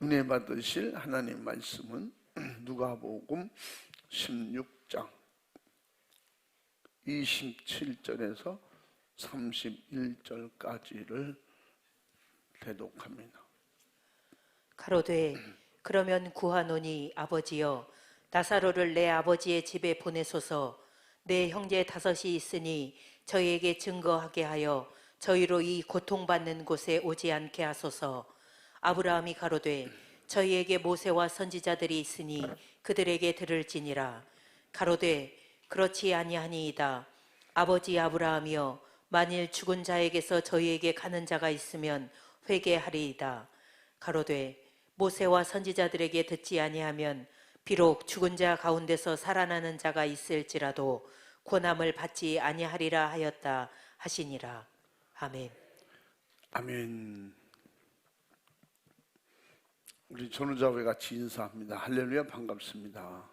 은혜 받으실 하나님 말씀은 누가복음 16장 27절에서 31절까지를 대독합니다. 가로되 그러면 구하노니 아버지여 나사로를 내 아버지의 집에 보내소서. 내 형제 5이 있으니 저희에게 증거하게 하여 저희로 이 고통받는 곳에 오지 않게 하소서. 아브라함이 가로되 저희에게 모세와 선지자들이 있으니 그들에게 들을지니라. 가로되 그렇지 아니하니이다. 아버지 아브라함이여 만일 죽은 자에게서 저희에게 가는 자가 있으면 회개하리이다. 가로되 모세와 선지자들에게 듣지 아니하면 비록 죽은 자 가운데서 살아나는 자가 있을지라도 권함을 받지 아니하리라 하였다 하시니라. 아멘. 아멘. 우리 전우자회 같이 인사합니다. 할렐루야, 반갑습니다.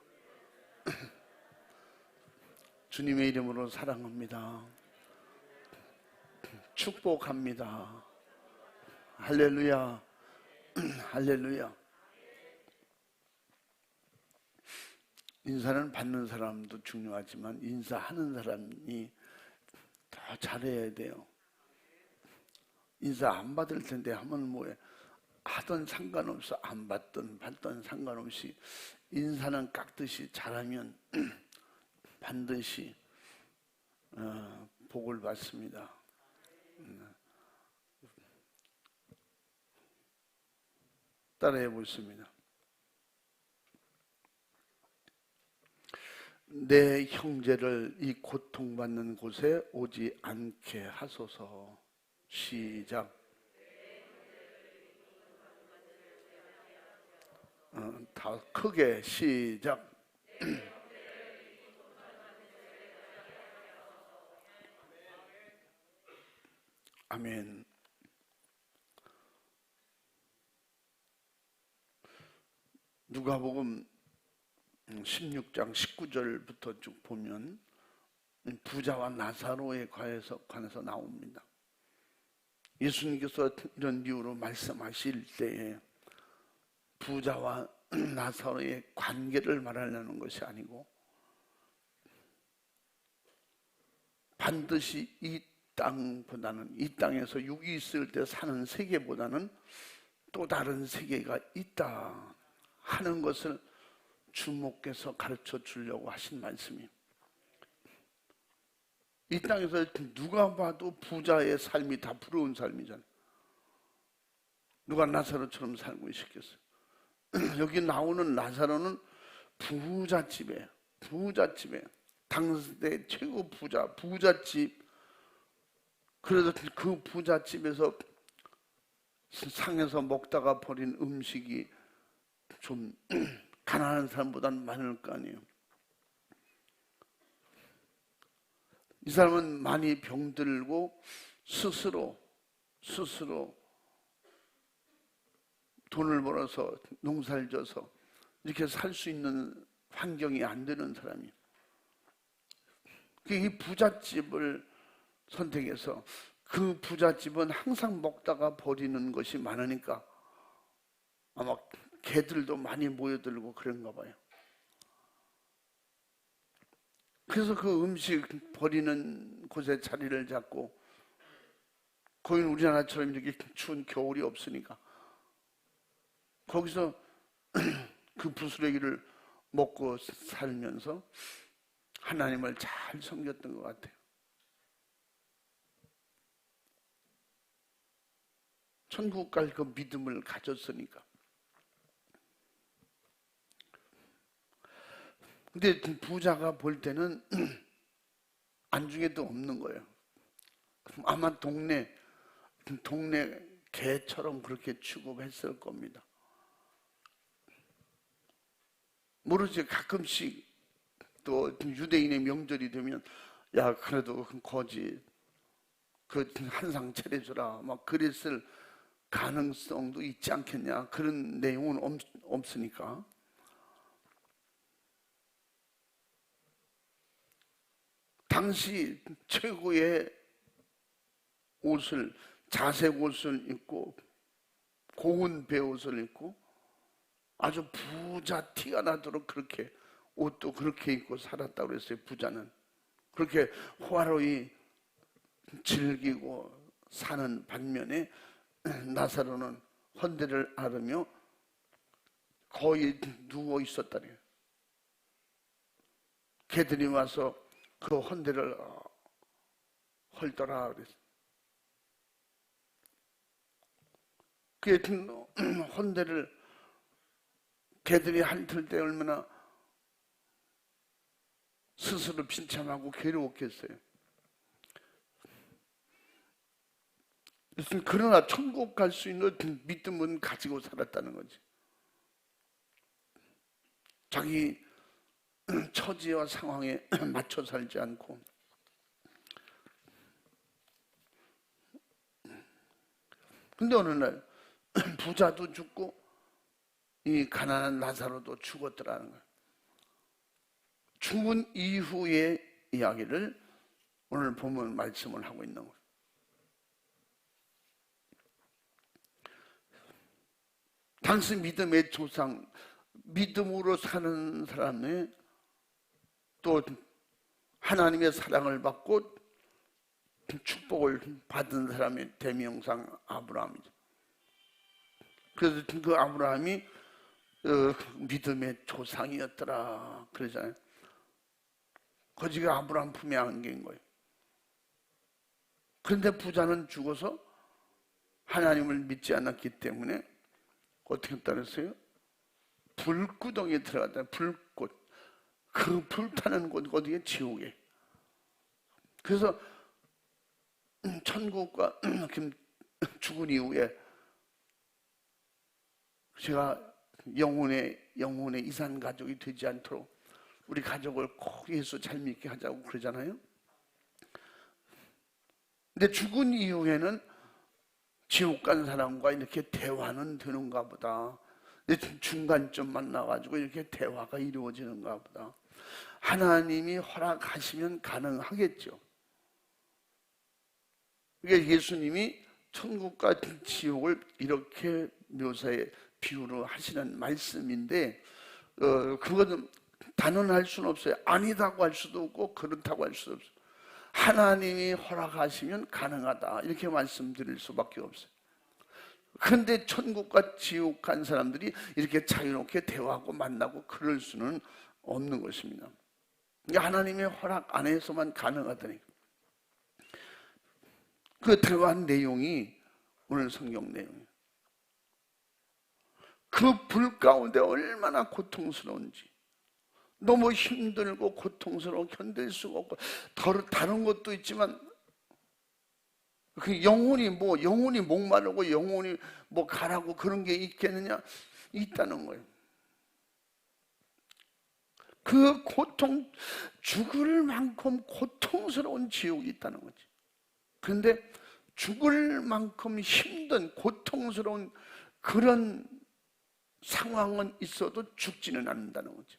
주님의 이름으로 사랑합니다. 축복합니다. 할렐루야, 할렐루야. 인사는 받는 사람도 중요하지만 인사하는 사람이 더 잘해야 돼요. 인사 안 받을 텐데 하면 뭐해? 하던 상관없어. 안 받던 상관없이 인사는 깍듯이 잘하면 반드시 복을 받습니다. 따라해 보겠습니다. 내 형제를 이 고통받는 곳에 오지 않게 하소서. 시작. 다 크게 시작. 아멘. 누가복음 16장 19절부터 쭉 보면 부자와 나사로에 관해서 나옵니다. 예수님께서 이런 비유로 말씀하실 때에 부자와 나사로의 관계를 말하려는 것이 아니고 반드시 이 땅보다는, 이 땅에서 육이 있을 때 사는 세계보다는 또 다른 세계가 있다 하는 것을 주목해서 가르쳐 주려고 하신 말씀이에요. 이 땅에서 누가 봐도 부자의 삶이 다 부러운 삶이잖아요. 누가 나사로처럼 살고 싶겠어요? 여기 나오는 나사로는 부잣집에 당대 최고 부잣집. 그래서 그 부잣집에서 상에서 먹다가 버린 음식이 좀 가난한 사람보다는 많을 거 아니에요. 이 사람은 많이 병들고 스스로 돈을 벌어서 농사를 져서 이렇게 살 수 있는 환경이 안 되는 사람이에요. 이 부잣집을 선택해서 그 부잣집은 항상 먹다가 버리는 것이 많으니까 아마 개들도 많이 모여들고 그런가 봐요. 그래서 그 음식 버리는 곳에 자리를 잡고, 거긴 우리나라처럼 이렇게 추운 겨울이 없으니까 거기서 그 부스러기를 먹고 살면서 하나님을 잘 섬겼던 것 같아요. 천국 갈 그 믿음을 가졌으니까. 근데 부자가 볼 때는 안중에도 없는 거예요. 아마 동네 개처럼 그렇게 취급했을 겁니다. 모르지, 가끔씩 또 유대인의 명절이 되면 야, 그래도 거지 그 한상 차려주라 막 그랬을 가능성도 있지 않겠냐. 그런 내용은 없으니까. 당시 최고의 옷을, 자색 옷을 입고 고운 배옷을 입고 아주 부자 티가 나도록 그렇게 옷도 그렇게 입고 살았다고 그랬어요. 부자는 그렇게 호화로이 즐기고 사는 반면에 나사로는 헌대를 앓으며 거의 누워 있었다래요. 개들이 와서 그 헌대를 헐더라 그랬어요. 그 헌대를 개들이 핥을 때 얼마나 스스로 비참하고 괴로웠겠어요. 그러나 천국 갈 수 있는 믿음은 가지고 살았다는 거지. 자기 처지와 상황에 맞춰 살지 않고. 근데 어느 날 부자도 죽고 이 가난한 나사로도 죽었더라는 거예요. 죽은 이후의 이야기를 오늘 보면 말씀을 하고 있는 거예요. 당시 믿음의 조상, 믿음으로 사는 사람의 또 하나님의 사랑을 받고 축복을 받은 사람의 대명상 아브라함이죠. 그래서 그 아브라함이 믿음의 조상이었더라 그러잖아요. 거지가 아브라함 품에 안긴 거예요. 그런데 부자는 죽어서 하나님을 믿지 않았기 때문에 어떻게 했다 그랬어요? 불구덩이에 들어갔다. 불꽃. 그 불타는 곳 어디에? 지옥에. 그래서 천국과 죽은 이후에 제가 영혼의 이산 가족이 되지 않도록 우리 가족을 꼭 예수 잘 믿게 하자고 그러잖아요. 근데 죽은 이후에는 지옥 간 사람과 이렇게 대화는 되는가 보다. 근데 중간쯤 만나가지고 이렇게 대화가 이루어지는가 보다. 하나님이 허락하시면 가능하겠죠. 그러니까 예수님이 천국과 지옥을 이렇게 묘사해 비유로 하시는 말씀인데 그거는 단언할 수는 없어요. 아니다고 할 수도 없고 그렇다고 할 수도 없어요. 하나님이 허락하시면 가능하다 이렇게 말씀드릴 수밖에 없어요. 그런데 천국과 지옥 간 사람들이 이렇게 자유롭게 대화하고 만나고 그럴 수는 없는 것입니다. 하나님의 허락 안에서만 가능하다니. 그 대화한 내용이 오늘 성경 내용이에요. 그 불 가운데 얼마나 고통스러운지, 너무 힘들고 고통스러워 견딜 수가 없고 다른 것도 있지만 그 영혼이 목마르고 영혼이 가라고 그런 게 있겠느냐? 있다는 거예요. 그 고통, 죽을 만큼 고통스러운 지옥이 있다는 거지. 그런데 죽을 만큼 힘든 고통스러운 그런 상황은 있어도 죽지는 않는다는 거지.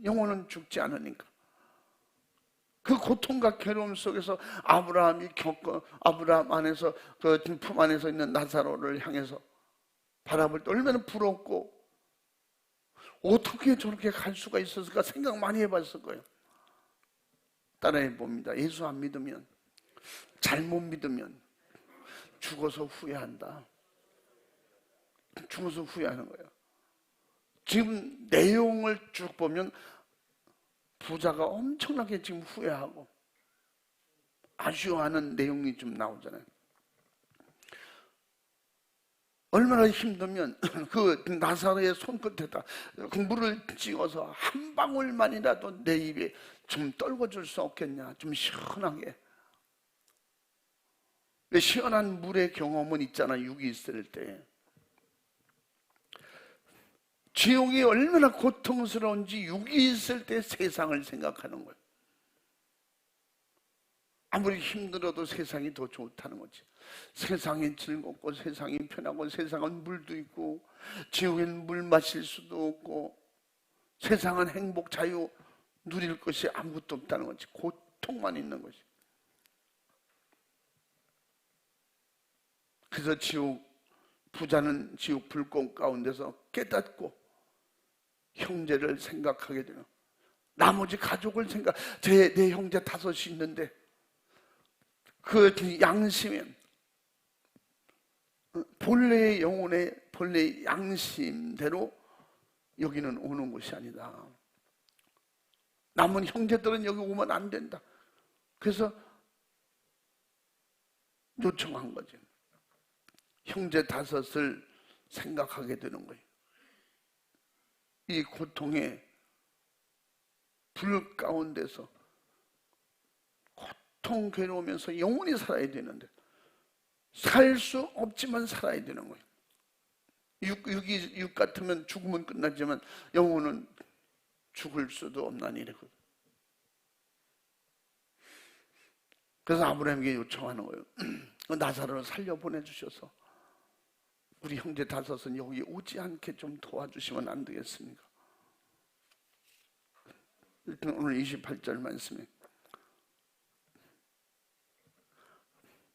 영혼은 죽지 않으니까. 그 고통과 괴로움 속에서 아브라함 안에서 그 품 안에서 있는 나사로를 향해서 바라볼 때 얼마나 부럽고 어떻게 저렇게 갈 수가 있었을까 생각 많이 해봤을 거예요. 따라해 봅니다. 예수 안 믿으면, 잘못 믿으면 죽어서 후회한다. 죽어서 후회하는 거예요. 지금 내용을 쭉 보면 부자가 엄청나게 지금 후회하고 아쉬워하는 내용이 좀 나오잖아요. 얼마나 힘들면 그 나사로의 손끝에다 그 물을 찍어서 한 방울만이라도 내 입에 좀 떨궈줄 수 없겠냐, 좀 시원하게. 시원한 물의 경험은 있잖아, 육이 있을 때. 지옥이 얼마나 고통스러운지 육이 있을 때 세상을 생각하는 거예요. 아무리 힘들어도 세상이 더 좋다는 거지. 세상이 즐겁고 세상이 편하고 세상은 물도 있고 지옥엔 물 마실 수도 없고 세상은 행복, 자유 누릴 것이 아무것도 없다는 거지. 고통만 있는 거지. 그래서 부자는 지옥 불꽃 가운데서 깨닫고 형제를 생각하게 되는, 나머지 가족을 내 형제 5이 있는데 그 양심은 본래의 영혼의 본래의 양심대로 여기는 오는 것이 아니다. 남은 형제들은 여기 오면 안 된다. 그래서 요청한 거죠. 형제 5을 생각하게 되는 거예요. 이 고통의 불 가운데서 고통 괴로우면서 영원히 살아야 되는데 살 수 없지만 살아야 되는 거예요. 육 같으면 죽으면 끝나지만 영혼은 죽을 수도 없나니 이랬거든. 그래서 아브라함에게 요청하는 거예요. 나사로를 살려 보내주셔서 우리 형제 5은 여기 오지 않게 좀 도와주시면 안 되겠습니까? 일단 오늘 28절 말씀에,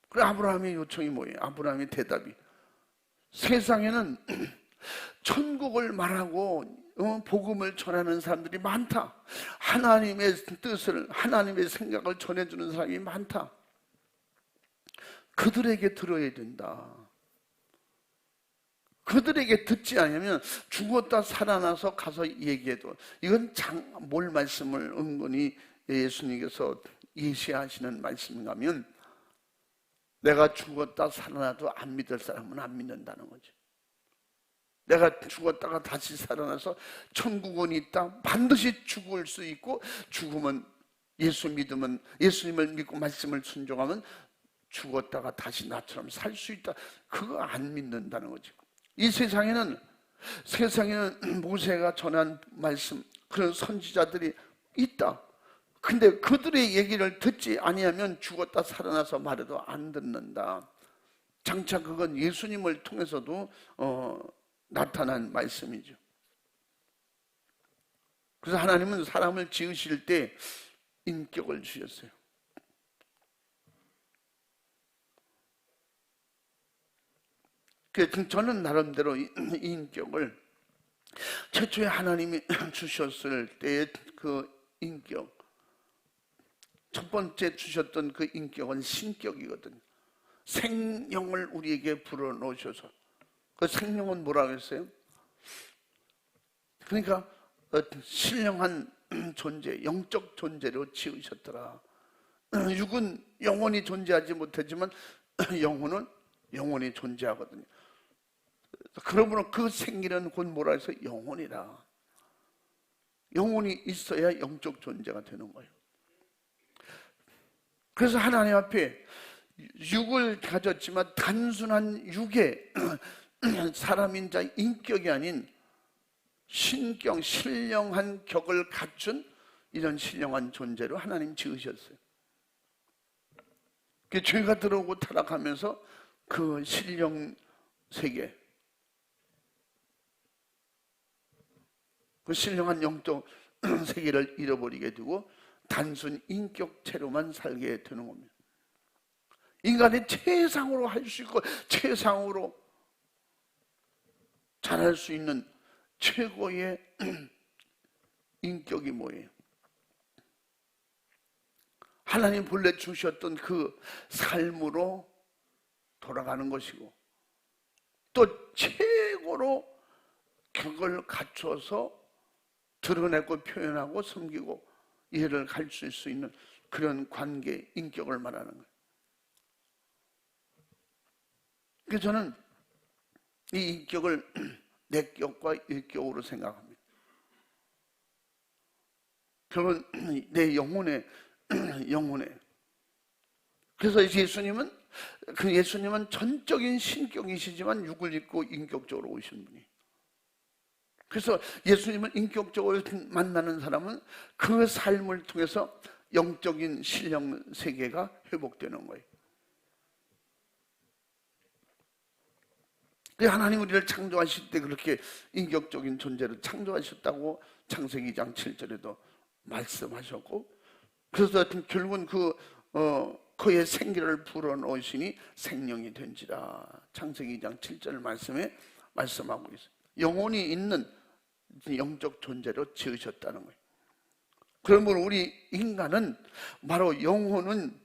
그래 아브라함의 요청이 뭐예요? 아브라함의 대답이, 세상에는 천국을 말하고 복음을 전하는 사람들이 많다. 하나님의 뜻을, 하나님의 생각을 전해주는 사람이 많다. 그들에게 들어야 된다. 그들에게 듣지 않으면 죽었다 살아나서 가서 얘기해도, 이건 뭘 말씀을 은근히 예수님께서 예시하시는 말씀인가 하면, 내가 죽었다 살아나도 안 믿을 사람은 안 믿는다는 거죠. 내가 죽었다가 다시 살아나서 천국은 있다. 반드시 죽을 수 있고, 죽으면 예수님을 믿고 말씀을 순종하면 죽었다가 다시 나처럼 살 수 있다. 그거 안 믿는다는 거죠. 이 세상에는 모세가 전한 말씀, 그런 선지자들이 있다. 근데 그들의 얘기를 듣지 아니하면 죽었다 살아나서 말해도 안 듣는다. 장차 그건 예수님을 통해서도 나타난 말씀이죠. 그래서 하나님은 사람을 지으실 때 인격을 주셨어요. 저는 나름대로 이 인격을 최초에 하나님이 주셨을 때의 그 인격, 첫 번째 주셨던 그 인격은 신격이거든요. 생명을 우리에게 불어넣으셔서, 그 생명은 뭐라고 했어요? 그러니까 신령한 존재, 영적 존재로 지으셨더라. 육은 영원히 존재하지 못하지만 영혼은 영원히 존재하거든요. 그러므로 그 생기는 곧 뭐라 해서 영혼이라. 영혼이 있어야 영적 존재가 되는 거예요. 그래서 하나님 앞에 육을 가졌지만 단순한 육의 사람인 자 인격이 아닌 신경, 신령한 격을 갖춘 이런 신령한 존재로 하나님 지으셨어요. 죄가 들어오고 타락하면서 그 신령 세계, 그 신령한 영적 세계를 잃어버리게 되고 단순 인격체로만 살게 되는 겁니다. 인간이 최상으로 할 수 있고 최상으로 잘할 수 있는 최고의 인격이 뭐예요? 하나님 본래 주셨던 그 삶으로 돌아가는 것이고, 또 최고로 격을 갖춰서 드러내고 표현하고 섬기고 이해를 가르칠 수 있는 그런 관계, 인격을 말하는 거예요. 그래서 저는 이 인격을 내격과 일격으로 생각합니다. 그러면 내 영혼에 그래서 예수님은 전적인 신격이시지만 육을 입고 인격적으로 오신 분이. 그래서 예수님을 인격적으로 만나는 사람은 그 삶을 통해서 영적인 신령 세계가 회복되는 거예요. 하나님 우리를 창조하실 때 그렇게 인격적인 존재로 창조하셨다고 창세기 2장 7절에도 말씀하셨고, 그래서 결국은 그의 생기를 불어넣으시니 생명이 된지라, 창세기 2장 7절 말씀에 말씀하고 있어요. 영혼이 있는 영적 존재로 지으셨다는 거예요. 그러므로 우리 인간은 바로 영혼은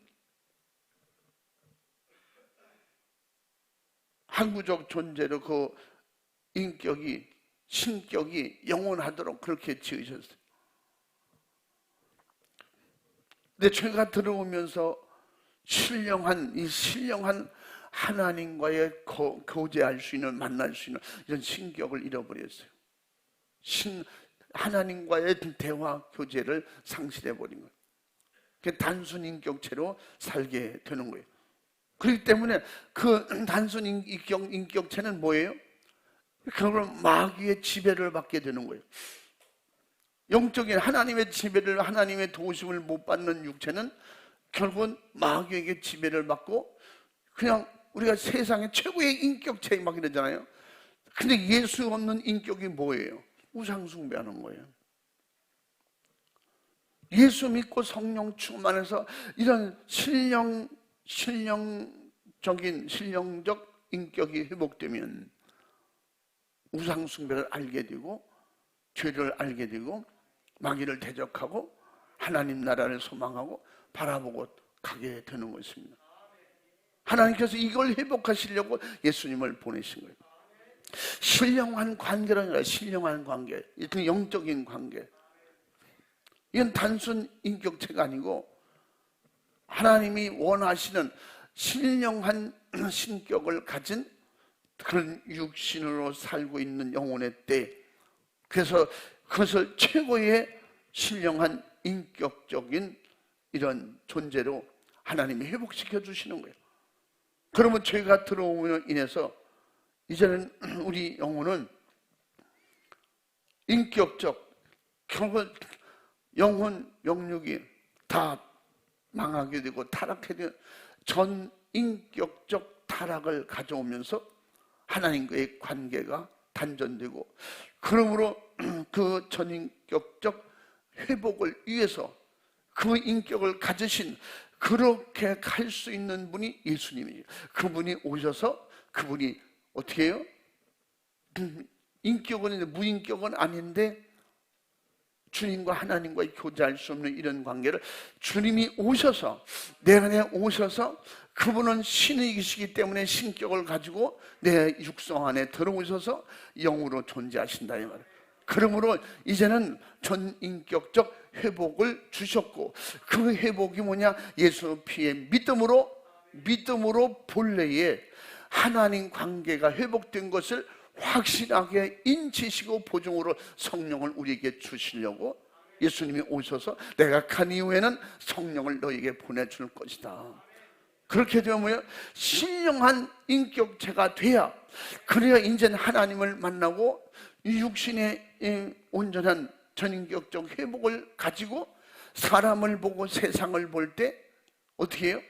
항구적 존재로 그 인격이 신격이 영원하도록 그렇게 지으셨어요. 근데 제가 들어오면서 신령한 하나님과의 교제할 수 있는, 만날 수 있는 이런 신격을 잃어버렸어요. 하나님과의 대화 교제를 상실해 버린 거예요. 단순 인격체로 살게 되는 거예요. 그렇기 때문에 그 단순 인격체는 뭐예요? 결국은 마귀의 지배를 받게 되는 거예요. 영적인 하나님의 지배를, 하나님의 도우심을 못 받는 육체는 결국은 마귀에게 지배를 받고 그냥 우리가 세상의 최고의 인격체에 막 이러잖아요. 근데 예수 없는 인격이 뭐예요? 우상숭배하는 거예요. 예수 믿고 성령 충만해서 이런 신령적 인격이 회복되면 우상숭배를 알게 되고 죄를 알게 되고 마귀를 대적하고 하나님 나라를 소망하고 바라보고 가게 되는 것입니다. 하나님께서 이걸 회복하시려고 예수님을 보내신 거예요. 신령한 관계가 아니라 신령한 관계, 그 영적인 관계. 이건 단순 인격체가 아니고 하나님이 원하시는 신령한 신격을 가진 그런 육신으로 살고 있는 영혼의 때, 그래서 그것을 최고의 신령한 인격적인 이런 존재로 하나님이 회복시켜 주시는 거예요. 그러면 죄가 들어옴으로 인해서 이제는 우리 영혼은 인격적, 결국 영혼, 영육이 다 망하게 되고 타락하게 되고 전 인격적 타락을 가져오면서 하나님과의 관계가 단절되고, 그러므로 그 전인격적 회복을 위해서 그 인격을 가지신, 그렇게 갈 수 있는 분이 예수님이에요. 그분이 오셔서 그분이 어떻게 해요? 인격은 있는데 무인격은 아닌데 주님과 하나님과의 교제할 수 없는 이런 관계를 주님이 오셔서 내 안에 오셔서, 그분은 신이시기 때문에 신격을 가지고 내 육성 안에 들어오셔서 영으로 존재하신다 이 말이에요. 그러므로 이제는 전인격적 회복을 주셨고, 그 회복이 뭐냐? 예수 피의 믿음으로 본래의 하나님 관계가 회복된 것을 확실하게 인치시고 보증으로 성령을 우리에게 주시려고 예수님이 오셔서 내가 간 이후에는 성령을 너에게 보내줄 것이다. 그렇게 되면 뭐예요? 신령한 인격체가 돼야, 그래야 이제 하나님을 만나고 이 육신의 온전한 전인격적 회복을 가지고 사람을 보고 세상을 볼 때 어떻게 해요?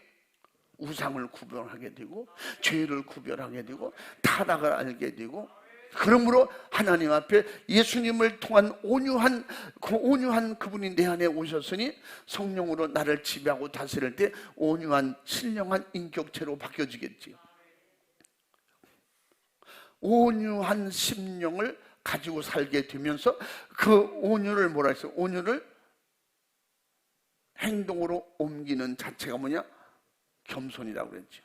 우상을 구별하게 되고 죄를 구별하게 되고 타락을 알게 되고, 그러므로 하나님 앞에 예수님을 통한 온유한 그분이 내 안에 오셨으니 성령으로 나를 지배하고 다스릴 때 온유한 신령한 인격체로 바뀌어지겠지요. 온유한 심령을 가지고 살게 되면서 그 온유를 뭐라 했어요? 온유를 행동으로 옮기는 자체가 뭐냐? 겸손이라고 그랬죠.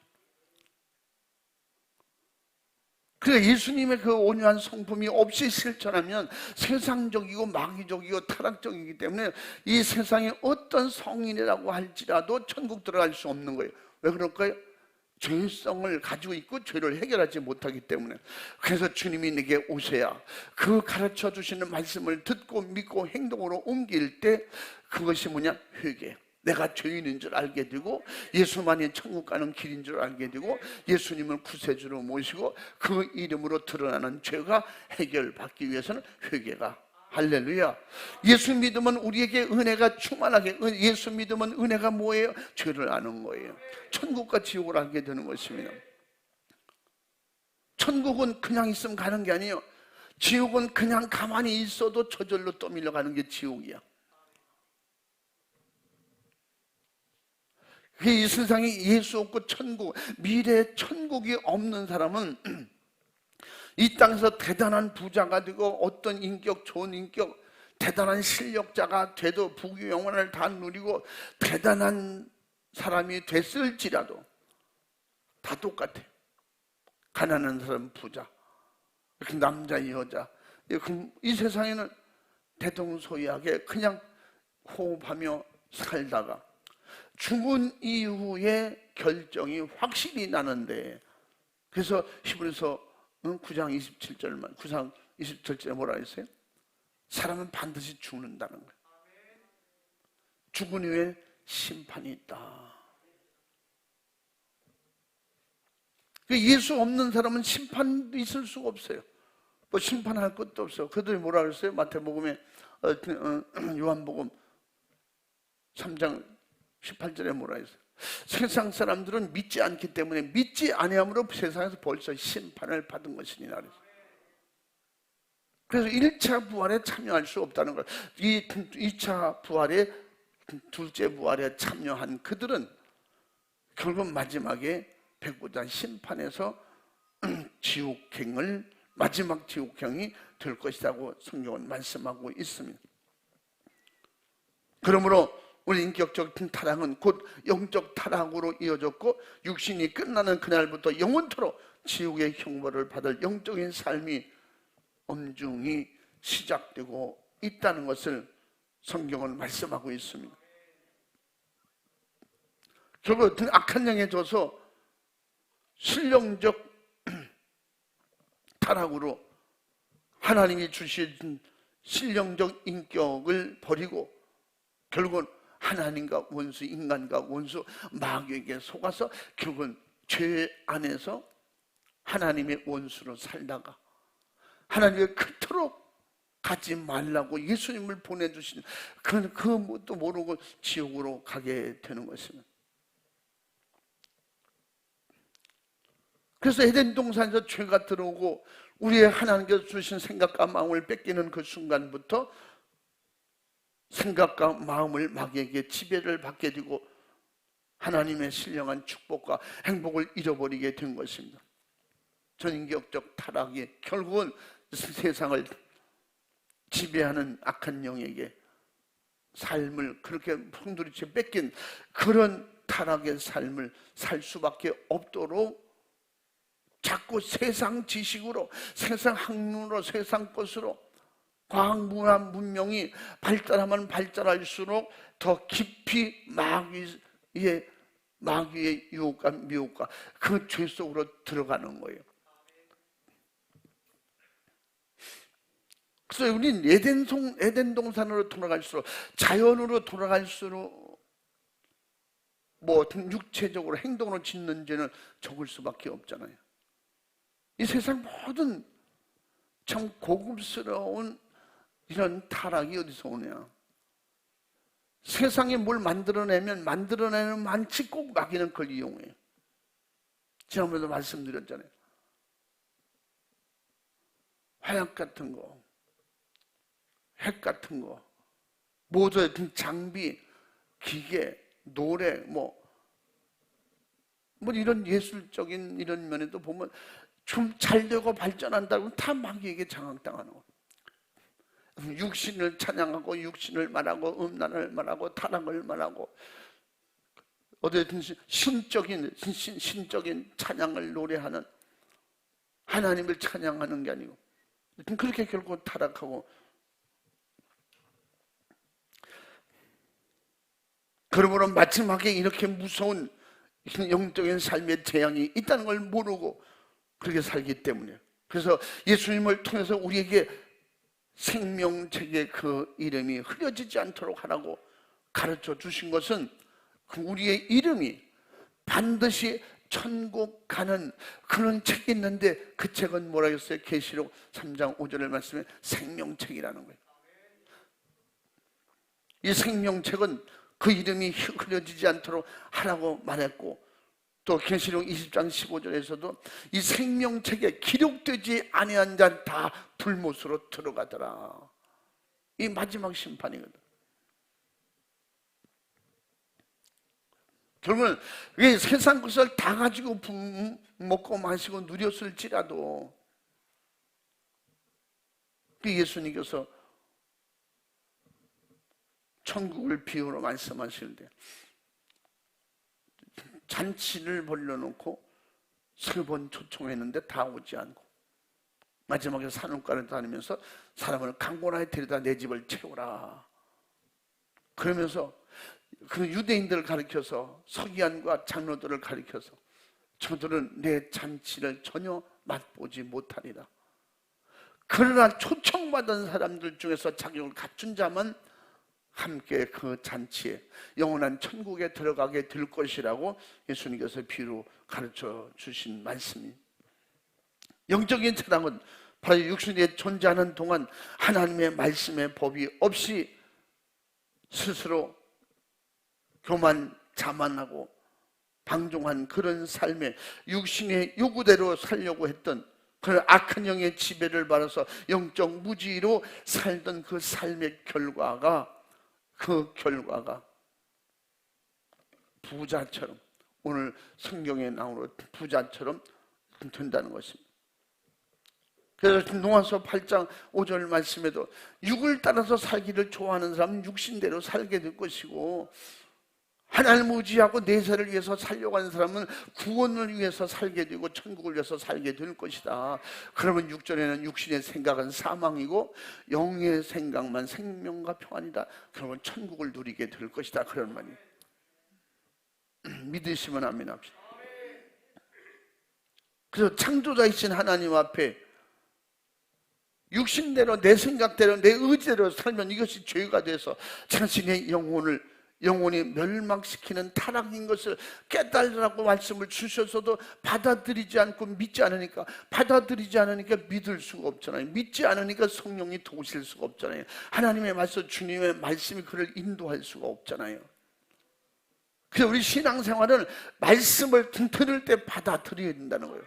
그러니까 예수님의 그 온유한 성품이 없이 실천하면 세상적이고 마귀적이고 타락적이기 때문에 이 세상에 어떤 성인이라고 할지라도 천국 들어갈 수 없는 거예요. 왜 그럴까요? 죄성을 가지고 있고 죄를 해결하지 못하기 때문에. 그래서 주님이 내게 오셔야 그 가르쳐 주시는 말씀을 듣고 믿고 행동으로 옮길 때 그것이 뭐냐? 회개. 내가 죄인인 줄 알게 되고 예수만이 천국 가는 길인 줄 알게 되고 예수님을 구세주로 모시고 그 이름으로 드러나는 죄가 해결받기 위해서는 회개가, 할렐루야. 예수 믿으면 우리에게 은혜가 충만하게, 예수 믿으면 은혜가 뭐예요? 죄를 아는 거예요. 천국과 지옥을 알게 되는 것입니다. 천국은 그냥 있으면 가는 게 아니에요. 지옥은 그냥 가만히 있어도 저절로 떠밀려 가는 게 지옥이야. 이 세상에 예수 없고 천국, 미래 천국이 없는 사람은 이 땅에서 대단한 부자가 되고 어떤 인격, 좋은 인격, 대단한 실력자가 돼도 부귀영화를 다 누리고 대단한 사람이 됐을지라도 다 똑같아. 가난한 사람 부자, 남자 여자, 이 세상에는 대동소이하게 그냥 호흡하며 살다가 죽은 이후에 결정이 확실히 나는데, 그래서 히브리서 9장 27절만 9장 27절에 뭐라 했어요? 사람은 반드시 죽는다는 거예요. 죽은 후에 심판이 있다. 예수 없는 사람은 심판도 있을 수가 없어요. 뭐 심판할 것도 없어. 그들이 뭐라 그랬어요? 마태복음에 요한복음 3장 18절에 뭐라 했어요? 세상 사람들은 믿지 않기 때문에 믿지 아니함으로 세상에서 벌써 심판을 받은 것이니라 그랬어요. 그래서 1차 부활에 참여할 수 없다는 거예요. 이 2차 부활에, 둘째 부활에 참여한 그들은 결국 마지막에 백보자 심판에서 지옥행을, 마지막 지옥행이 될 것이라고 성경은 말씀하고 있습니다. 그러므로 우리 인격적 타락은 곧 영적 타락으로 이어졌고, 육신이 끝나는 그날부터 영원토록 지옥의 형벌을 받을 영적인 삶이 엄중히 시작되고 있다는 것을 성경은 말씀하고 있습니다. 결국 악한 영에 져서 신령적 타락으로 하나님이 주신 신령적 인격을 버리고 결국은 하나님과 원수, 인간과 원수 마귀에게 속아서 결국은 죄 안에서 하나님의 원수로 살다가 하나님의 그토록 가지 말라고 예수님을 보내주신 그것도 모르고 지옥으로 가게 되는 것입니다. 그래서 에덴 동산에서 죄가 들어오고 우리의 하나님께서 주신 생각과 마음을 뺏기는 그 순간부터 생각과 마음을 마귀에게 지배를 받게 되고 하나님의 신령한 축복과 행복을 잃어버리게 된 것입니다. 전인격적 타락이 결국은 세상을 지배하는 악한 영에게 삶을 그렇게 풍두리째 뺏긴 그런 타락의 삶을 살 수밖에 없도록 자꾸 세상 지식으로, 세상 학문으로, 세상 것으로 과학문화 문명이 발달하면 발달할수록 더 깊이 마귀의 유혹과 미혹과 그 죄 속으로 들어가는 거예요. 그래서 우리는 에덴 동산으로 돌아갈수록, 자연으로 돌아갈수록 뭐 육체적으로 행동으로 짓는 죄는 적을 수밖에 없잖아요. 이 세상 모든 참 고급스러운 이런 타락이 어디서 오냐? 세상에 뭘 만들어내면 만들어내는 만치 꼭 마귀는 그걸 이용해요. 지난번에도 말씀드렸잖아요. 화약 같은 거, 핵 같은 거, 모든 장비, 기계, 노래, 뭐 이런 예술적인 이런 면에도 보면 좀 잘되고 발전한다고 다 마귀에게 장악당하는 거예요. 육신을 찬양하고 육신을 말하고 음란을 말하고 타락을 말하고 어쨌든 신적인 찬양을 노래하는, 하나님을 찬양하는 게 아니고 그렇게 결국 타락하고, 그러므로 마지막에 이렇게 무서운 영적인 삶의 재앙이 있다는 걸 모르고 그렇게 살기 때문에, 그래서 예수님을 통해서 우리에게 생명책의 그 이름이 흐려지지 않도록 하라고 가르쳐 주신 것은 우리의 이름이 반드시 천국 가는 그런 책이 있는데, 그 책은 뭐라 했어요? 계시록 3장 5절의 말씀에 생명책이라는 거예요. 이 생명책은 그 이름이 흐려지지 않도록 하라고 말했고, 또 계시록 20장 15절에서도 이 생명책에 기록되지 아니한 자 다 불못으로 들어가더라. 이 마지막 심판이거든. 결국은 세상 것을 다 가지고 먹고 마시고 누렸을지라도 그 예수님께서 천국을 비유로 말씀하시는데 잔치를 벌려놓고 3번 초청했는데 다 오지 않고 마지막에 산업가를 다니면서 사람을 강고나에 데려다 내 집을 채우라. 그러면서 그 유대인들을 가리켜서 서기관과 장로들을 가리켜서 저들은 내 잔치를 전혀 맛보지 못하리라. 그러나 초청받은 사람들 중에서 자격을 갖춘 자만 함께 그 잔치에 영원한 천국에 들어가게 될 것이라고 예수님께서 비유로 가르쳐 주신 말씀입니다. 영적인 사랑은 바로 육신에 존재하는 동안 하나님의 말씀의 법이 없이 스스로 교만, 자만하고 방종한 그런 삶에 육신의 요구대로 살려고 했던 그런 악한 영의 지배를 받아서 영적 무지로 살던 그 삶의 결과가 부자처럼, 오늘 성경에 나오는 부자처럼 된다는 것입니다. 그래서 노아서 8장 5절 말씀에도 육을 따라서 살기를 좋아하는 사람은 육신대로 살게 될 것이고 하나님을 의지하고 내세를 위해서 살려고 하는 사람은 구원을 위해서 살게 되고 천국을 위해서 살게 될 것이다. 그러면 6절에는 육신의 생각은 사망이고 영의 생각만 생명과 평안이다. 그러면 천국을 누리게 될 것이다. 그런 말이에요. 믿으시면 아멘 합시다. 그래서 창조자이신 하나님 앞에 육신대로 내 생각대로 내 의지대로 살면 이것이 죄가 돼서 자신의 영혼이 멸망시키는 타락인 것을 깨달으라고 말씀을 주셔서도 받아들이지 않고 믿지 않으니까 믿을 수가 없잖아요. 믿지 않으니까 성령이 도우실 수가 없잖아요. 하나님의 말씀, 주님의 말씀이 그를 인도할 수가 없잖아요. 그래서 우리 신앙생활은 말씀을 들을 때 받아들여야 된다는 거예요.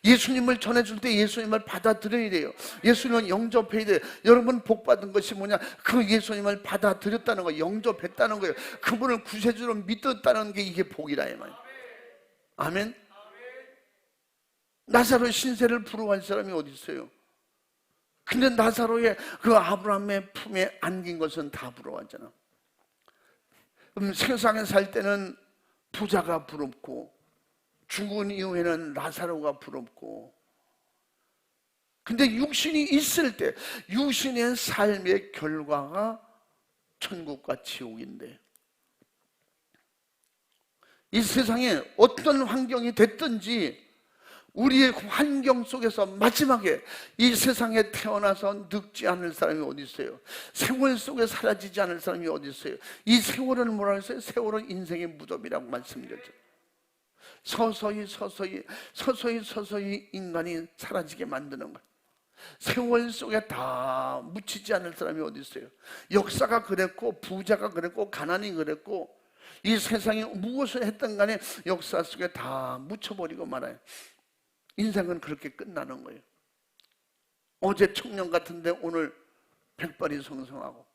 예수님을 전해줄 때 예수님을 받아들여야 돼요. 예수님을 영접해야 돼요. 여러분 복 받은 것이 뭐냐? 그 예수님을 받아들였다는 거예요. 영접했다는 거예요. 그분을 구세주로 믿었다는 게 이게 복이라 이 말이에요. 아멘. 나사로 신세를 부러워할 사람이 어디 있어요? 근데 나사로의 그 아브라함의 품에 안긴 것은 다 부러워하잖아. 세상에 살 때는 부자가 부럽고 죽은 이후에는 나사로가 부럽고, 근데 육신이 있을 때 육신의 삶의 결과가 천국과 지옥인데, 이 세상에 어떤 환경이 됐든지 우리의 환경 속에서 마지막에 이 세상에 태어나서 늙지 않을 사람이 어디 있어요? 세월 속에 사라지지 않을 사람이 어디 있어요? 이 세월은 뭐라 했어요? 세월은 인생의 무덤이라고 말씀드렸죠. 서서히 인간이 사라지게 만드는 거예요. 세월 속에 다 묻히지 않을 사람이 어디 있어요? 역사가 그랬고 부자가 그랬고 가난이 그랬고 이 세상에 무엇을 했든 간에 역사 속에 다 묻혀버리고 말아요. 인생은 그렇게 끝나는 거예요. 어제 청년 같은데 오늘 백발이 성성하고,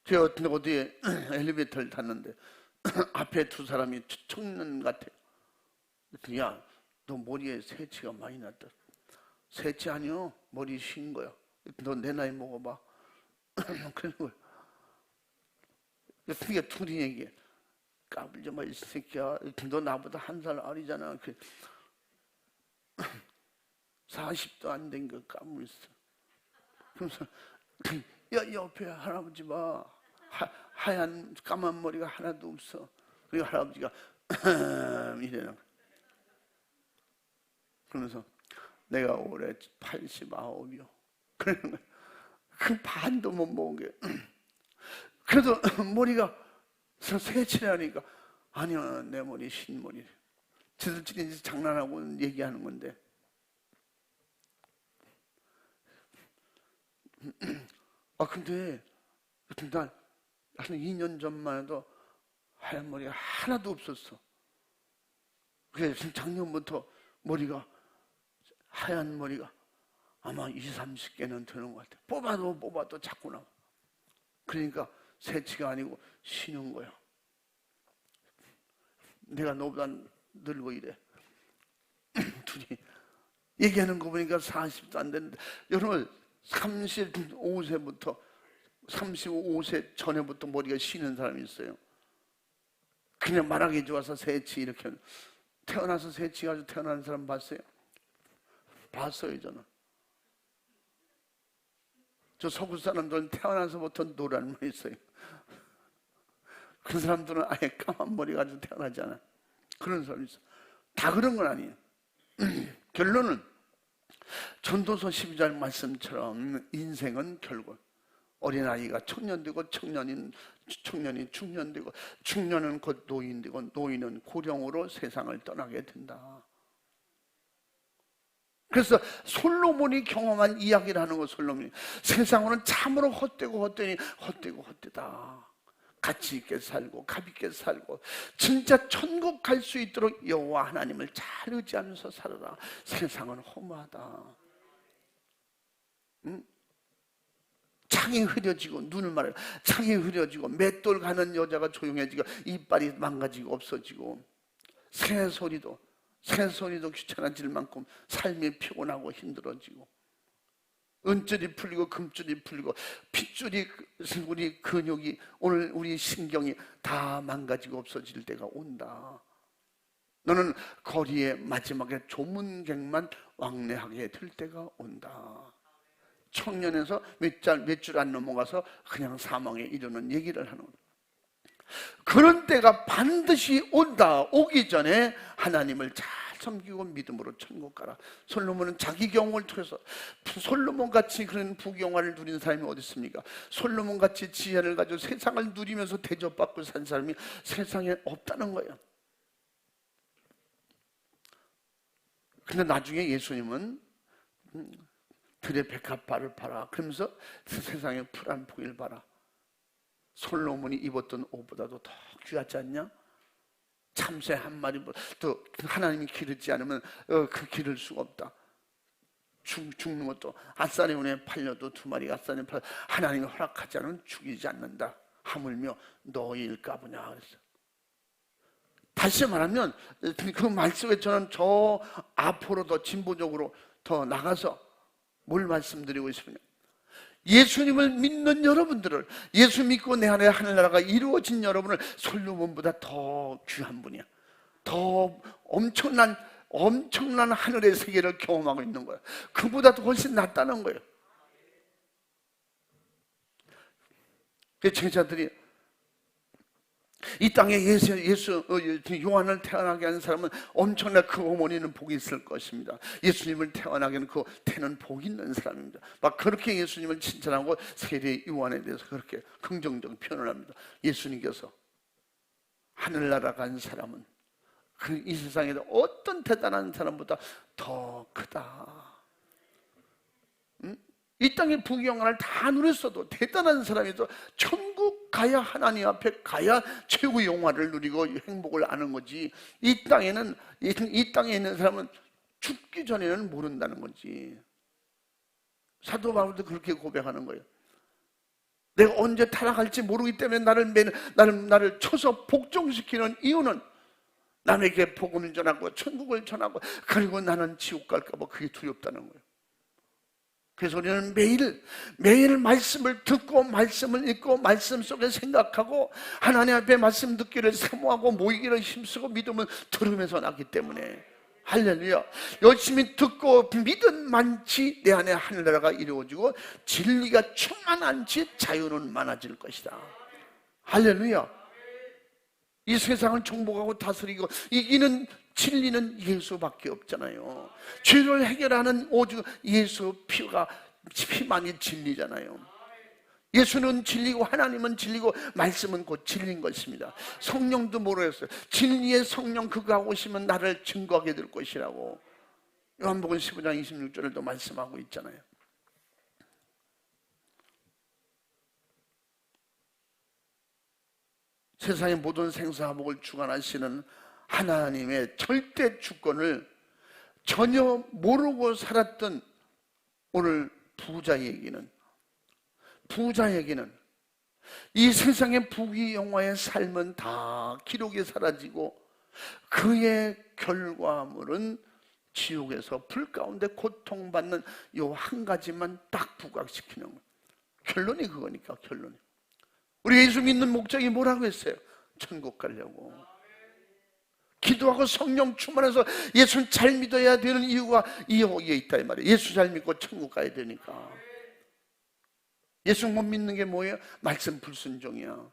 제가 어디에 엘리베이터를 탔는데 앞에 두 사람이 청년 같아요. 야, 너 머리에 새치가 많이 났다. 새치 아니요, 머리 쉰 거야. 너 내 나이 먹어봐. 그런 거야. 그러니까 둘이 얘기해. 까불지 마, 이 새끼야. 너 나보다 한 살 어리잖아. 40도 안 된 거 까불 있어. 그래서 야, 옆에 할아버지 봐. 하얀 까만 머리가 하나도 없어. 그리고 할아버지가 이래는 거야. 그러면서 내가 올해 89이요. 그러는 거야. 그 반도 못 먹은 게. 그래도 머리가 새칠하니까 아니야, 내 머리 흰머리. 지들끼리 장난하고 얘기하는 건데. 근데 난 2년 전만 해도 하얀 머리가 하나도 없었어. 그래서 작년부터 머리가 하얀 머리가 아마 20, 30개는 되는 것 같아. 뽑아도 자꾸 나와. 그러니까 새치가 아니고 쉬는 거야. 내가 너보다 늙어 이래. 둘이 얘기하는 거 보니까 40도 안 됐는데, 여러분 35세부터 35세 전에부터 머리가 쉬는 사람이 있어요. 그냥 말하기 좋아서 새치 이렇게 태어나서 새치 가지고 태어난 사람 봤어요? 봤어요. 저는 저 서구 사람들은 태어나서부터 노란 머리 있어요. 그 사람들은 아예 까만 머리 가지고 태어나잖아. 그런 사람이 있어. 다 그런 건 아니에요. 결론은 전도서 12절 말씀처럼 인생은 결국 어린아이가 청년 되고 청년이 중년 되고 중년은 곧 노인 되고 노인은 고령으로 세상을 떠나게 된다. 그래서 솔로몬이 경험한 이야기를 하는 거. 솔로몬이 세상으로는 참으로 헛되고 헛되니 헛되고 헛되다. 가치 있게 살고 값 있게 살고 진짜 천국 갈 수 있도록 여호와 하나님을 잘 의지하면서 살아라. 세상은 허무하다. 창이 흐려지고 눈을 말해 창이 흐려지고 맷돌 가는 여자가 조용해지고 이빨이 망가지고 없어지고 새소리도 귀찮아질 만큼 삶이 피곤하고 힘들어지고 은줄이 풀리고 금줄이 풀리고 핏줄이 우리 근육이 오늘 우리 신경이 다 망가지고 없어질 때가 온다. 너는 거리에 마지막에 조문객만 왕래하게 될 때가 온다. 청년에서 몇 줄 안 넘어가서 그냥 사망에 이르는 얘기를 하는 거예요. 그런 때가 반드시 온다. 오기 전에 하나님을 잘 섬기고 믿음으로 천국 가라. 솔로몬은 자기 경험을 통해서 솔로몬같이 그런 부경화를 누린 사람이 어디 있습니까? 솔로몬같이 지혜를 가지고 세상을 누리면서 대접받고 산 사람이 세상에 없다는 거예요. 근데 나중에 예수님은 들의 백합화를 봐라. 그러면서 세상에 풀한 포기를 봐라. 솔로몬이 입었던 옷보다도 더 귀하지 않냐? 참새 한 마리보다 또 하나님이 기르지 않으면 그 기를 수가 없다. 죽는 것도 아사리온에 팔려도 두 마리가 아사리온에 팔려 하나님이 허락하지 않으면 죽이지 않는다. 하물며 너희일까 보냐 그랬어. 다시 말하면 그 말씀에 저는 저 앞으로 더 진보적으로 더 나가서 뭘 말씀드리고 있습니까? 예수님을 믿는 여러분들을, 예수 믿고 내 안에 하늘나라가 이루어진 여러분을 솔로몬보다 더 귀한 분이야. 더 엄청난 하늘의 세계를 경험하고 있는 거야. 그보다도 훨씬 낫다는 거예요. 그 제자들이 이 땅에 요한을 태어나게 한 사람은 엄청나 그 어머니는 복이 있을 것입니다. 예수님을 태어나게 하는 그 태는 복이 있는 사람입니다. 막 그렇게 예수님을 칭찬하고 세례 요한에 대해서 그렇게 긍정적 표현을 합니다. 예수님께서 하늘나라 간 사람은 그 이 세상에 어떤 대단한 사람보다 더 크다. 이 땅의 부귀영화를 다 누렸어도 대단한 사람이도 천국 가야 하나님 앞에 가야 최고의 영화를 누리고 행복을 아는 거지. 이 땅에 있는 사람은 죽기 전에는 모른다는 거지. 사도 바울도 그렇게 고백하는 거예요. 내가 언제 타락할지 모르기 때문에 나를 쳐서 복종시키는 이유는 남에게 복음을 전하고 천국을 전하고 그리고 나는 지옥 갈까 봐 그게 두렵다는 거예요. 그래서 우리는 매일 말씀을 듣고 말씀을 읽고 말씀 속에 생각하고 하나님 앞에 말씀 듣기를 사모하고 모이기를 힘쓰고 믿음을 들으면서 나기 때문에 할렐루야. 열심히 듣고 믿음 많지 내 안에 하늘나라가 이루어지고 진리가 충만한지 자유는 많아질 것이다. 할렐루야. 이 세상을 정복하고 다스리고 이기는 진리는 예수밖에 없잖아요. 죄를 해결하는 오직 예수 피만이 진리잖아요. 예수는 진리고 하나님은 진리고 말씀은 곧 진리인 것입니다. 성령도 모르겠어요. 진리의 성령 그가 오시면 나를 증거하게 될 것이라고 요한복음 15장 26절에도 말씀하고 있잖아요. 세상의 모든 생사화복을 주관하시는 하나님의 절대 주권을 전혀 모르고 살았던 오늘 부자에게는 이 세상의 부귀영화의 삶은 다 기록이 사라지고 그의 결과물은 지옥에서 불 가운데 고통받는 요 한 가지만 딱 부각시키는 거예요. 결론이 그거니까. 결론이 우리 예수 믿는 목적이 뭐라고 했어요? 천국 가려고. 기도하고 성령 충만해서 예수를 잘 믿어야 되는 이유가 여기에 있다 이 말이에요. 예수 잘 믿고 천국 가야 되니까. 예수 못 믿는 게 뭐예요? 말씀 불순종이야.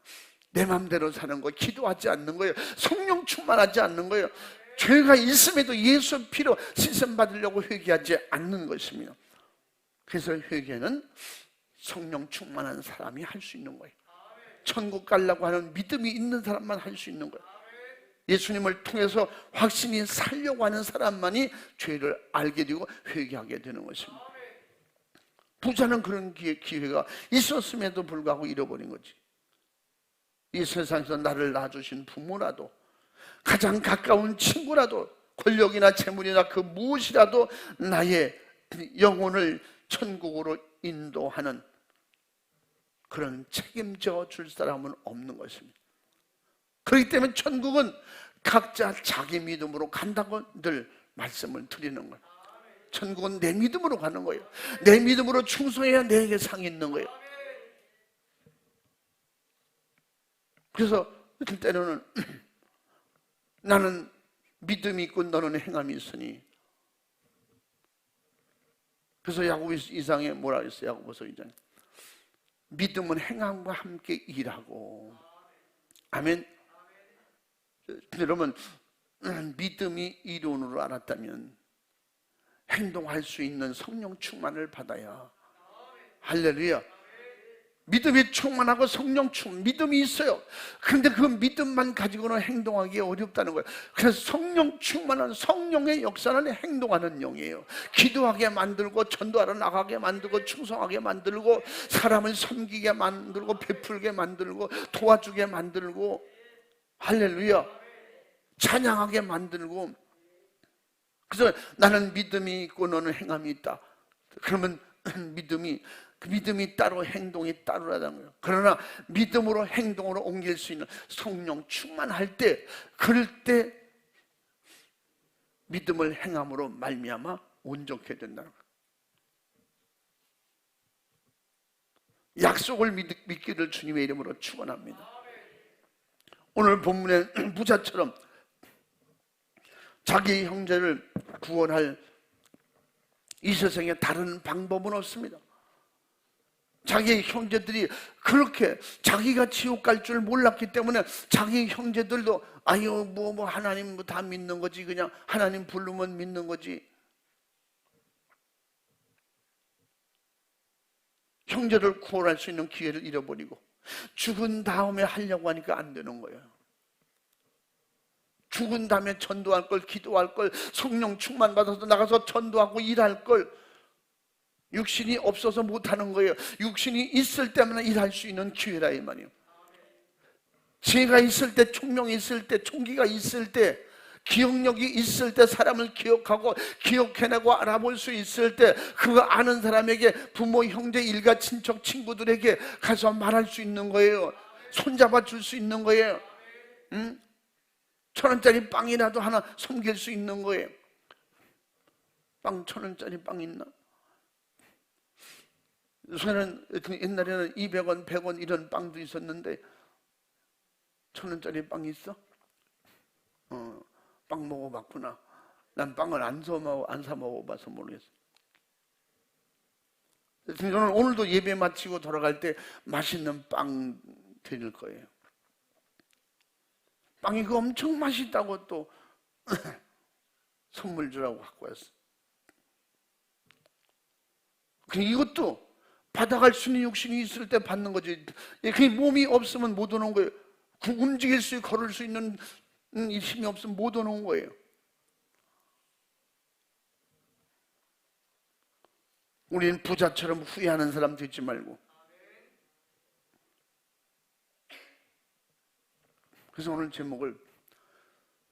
내 마음대로 사는 거, 기도하지 않는 거예요. 성령 충만하지 않는 거예요. 죄가 있음에도 예수 피로 씻음 받으려고 회개하지 않는 것입니다. 그래서 회개는 성령 충만한 사람이 할 수 있는 거예요. 천국 가려고 하는 믿음이 있는 사람만 할 수 있는 거예요. 예수님을 통해서 확신이 살려고 하는 사람만이 죄를 알게 되고 회개하게 되는 것입니다. 부자는 그런 기회가 있었음에도 불구하고 잃어버린 거지. 이 세상에서 나를 낳아주신 부모라도, 가장 가까운 친구라도, 권력이나 재물이나 그 무엇이라도 나의 영혼을 천국으로 인도하는 그런 책임져 줄 사람은 없는 것입니다. 그렇기 때문에 천국은 각자 자기 믿음으로 간다고 늘 말씀을 드리는 거예요. 천국은 내 믿음으로 가는 거예요. 내 믿음으로 충성해야 내게 상이 있는 거예요. 그래서 때로는 나는 믿음이 있고 너는 행함이 있으니, 그래서 야고보 2장에 뭐라 했어요? 야고보서 2장, 믿음은 행함과 함께 일하고. 아멘. 여러분, 믿음이 이론으로 알았다면 행동할 수 있는 성령 충만을 받아야. 할렐루야. 믿음이 충만하고 성령 충만, 믿음이 있어요. 그런데 그 믿음만 가지고는 행동하기 어렵다는 거예요. 그래서 성령 충만한 성령의 역사는 행동하는 영이에요. 기도하게 만들고, 전도하러 나가게 만들고, 충성하게 만들고, 사람을 섬기게 만들고, 베풀게 만들고, 도와주게 만들고, 할렐루야, 찬양하게 만들고. 그래서 나는 믿음이 있고 너는 행함이 있다. 그러면 그 믿음이 따로 행동이 따로라는 거예요. 그러나 믿음으로 행동으로 옮길 수 있는 성령 충만할 때, 그럴 때 믿음을 행함으로 말미암아 온전케 된다는 거예요. 약속을 믿기를 주님의 이름으로 축원합니다. 오늘 본문의 부자처럼 자기 형제를 구원할 이 세상에 다른 방법은 없습니다. 자기 형제들이 그렇게 자기가 지옥 갈 줄 몰랐기 때문에 자기 형제들도 아유 뭐 하나님 다 믿는 거지, 그냥 하나님 부르면 믿는 거지. 형제를 구원할 수 있는 기회를 잃어버리고 죽은 다음에 하려고 하니까 안 되는 거예요. 죽은 다음에 전도할 걸, 기도할 걸, 성령 충만 받아서 나가서 전도하고 일할 걸, 육신이 없어서 못하는 거예요. 육신이 있을 때만 일할 수 있는 기회라 이 말이에요. 지혜가 있을 때, 총명이 있을 때, 총기가 있을 때, 기억력이 있을 때, 사람을 기억하고 기억해내고 알아볼 수 있을 때, 그거 아는 사람에게, 부모, 형제, 일가, 친척, 친구들에게 가서 말할 수 있는 거예요. 손잡아 줄 수 있는 거예요. 응? 1,000원짜리 빵이라도 하나 섬길 수 있는 거예요. 빵 1,000원짜리 빵 있나? 요새는 옛날에는 200원, 100원 이런 빵도 있었는데 1,000원짜리 빵 있어? 빵 먹어봤구나. 난 빵을 안 사 먹어봐서 모르겠어. 저는 오늘도 예배 마치고 돌아갈 때 맛있는 빵 드릴 거예요. 빵이 그 엄청 맛있다고 또 선물 주라고 갖고 왔어. 이것도 받아갈 수 있는 욕심이 있을 때 받는 거지. 그 몸이 없으면 못 오는 거예요. 움직일 수, 걸을 수 있는 힘이 없으면 못 오는 거예요. 우리는 부자처럼 후회하는 사람 되지 말고. 그래서 오늘 제목을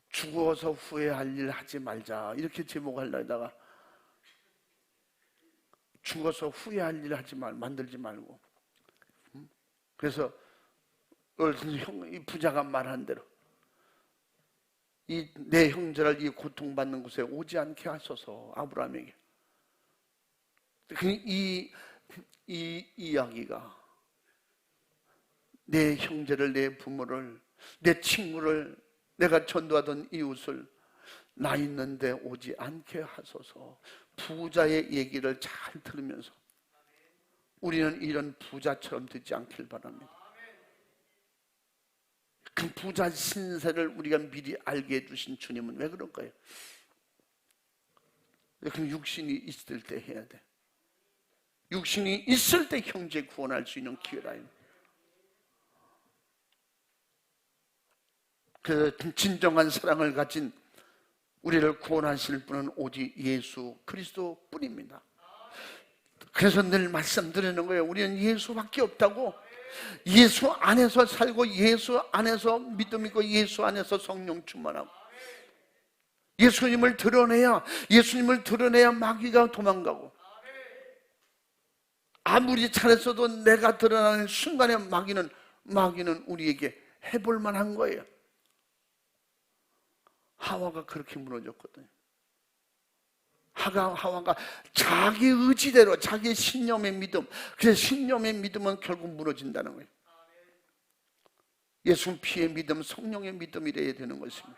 죽어서 후회할 일 하지 말자 이렇게 제목하려다가 죽어서 후회할 일 하지 만들지 말고. 그래서 이 부자가 말한 대로 이 내 형제를 이 고통받는 곳에 오지 않게 하소서. 아브라함에게. 이 이야기가 내 형제를, 내 부모를, 내 친구를, 내가 전도하던 이웃을 나 있는데 오지 않게 하소서. 부자의 얘기를 잘 들으면서 우리는 이런 부자처럼 되지 않길 바랍니다. 그 부자 신세를 우리가 미리 알게 해주신 주님은 왜 그럴까요? 그럼 육신이 있을 때 해야 돼. 육신이 있을 때 형제 구원할 수 있는 기회라. 그 진정한 사랑을 가진 우리를 구원하실 분은 오직 예수 그리스도 뿐입니다. 그래서 늘 말씀드리는 거예요. 우리는 예수밖에 없다고. 예수 안에서 살고 예수 안에서 믿음 있고 예수 안에서 성령 충만하고 예수님을 드러내야 마귀가 도망가고, 아무리 잘했어도 내가 드러나는 순간에 마귀는 우리에게 해볼 만한 거예요. 하와가 그렇게 무너졌거든요. 하와가 자기 의지대로, 자기 신념의 믿음, 그래서 신념의 믿음은 결국 무너진다는 거예요. 예수 피의 믿음, 성령의 믿음이래야 되는 것입니다.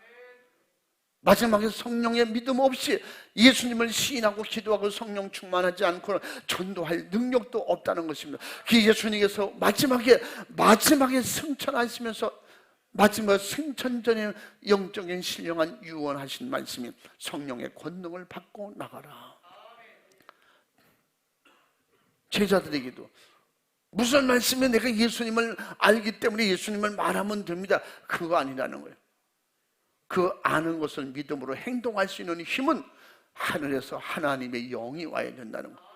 마지막에 성령의 믿음 없이 예수님을 시인하고 기도하고 성령 충만하지 않고는 전도할 능력도 없다는 것입니다. 그 예수님께서 마지막에 승천하시면서 마지막 승천 전에 영적인 신령한 유언하신 말씀이 성령의 권능을 받고 나가라. 제자들에게도 무슨 말씀에 내가 예수님을 알기 때문에 예수님을 말하면 됩니다. 그거 아니라는 거예요. 그 아는 것을 믿음으로 행동할 수 있는 힘은 하늘에서 하나님의 영이 와야 된다는 거예요.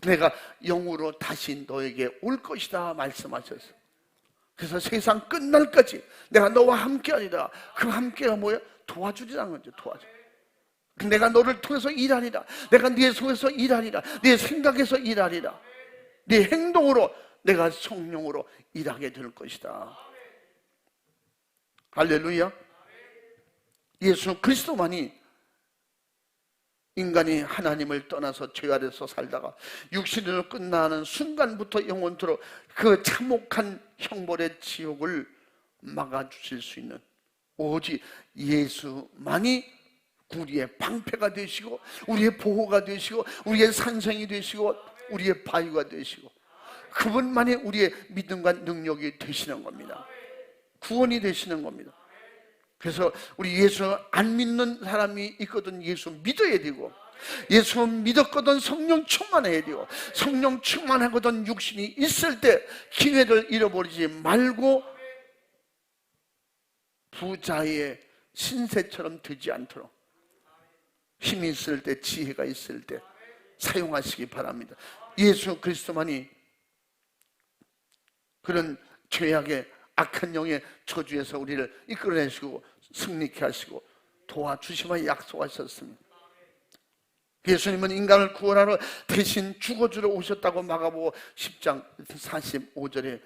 내가 영으로 다시 너에게 올 것이다 말씀하셨어요. 그래서 세상 끝날까지 내가 너와 함께하리라. 그 함께가 뭐예요? 도와주리라는 거죠. 도와줘. 내가 너를 통해서 일하리라. 내가 네 속에서 일하리라. 네 생각에서 일하리라. 네 행동으로 내가 성령으로 일하게 될 것이다. 할렐루야. 예수 그리스도만이 인간이 하나님을 떠나서 죄 아래서 살다가 육신으로 끝나는 순간부터 영원토록 그 참혹한 형벌의 지옥을 막아주실 수 있는 오직 예수만이 우리의 방패가 되시고 우리의 보호가 되시고 우리의 산성이 되시고 우리의 바위가 되시고 그분만이 우리의 믿음과 능력이 되시는 겁니다. 구원이 되시는 겁니다. 그래서 우리 예수 안 믿는 사람이 있거든 예수 믿어야 되고, 예수 믿었거든 성령 충만해야 되고, 성령 충만하거든 육신이 있을 때 기회를 잃어버리지 말고 부자의 신세처럼 되지 않도록 힘이 있을 때, 지혜가 있을 때 사용하시기 바랍니다. 예수 그리스도만이 그런 죄악의 악한 영의 저주에서 우리를 이끌어내시고 승리케 하시고 도와주시며 약속하셨습니다. 예수님은 인간을 구원하러 대신 죽어주러 오셨다고 마가복음 10장 45절에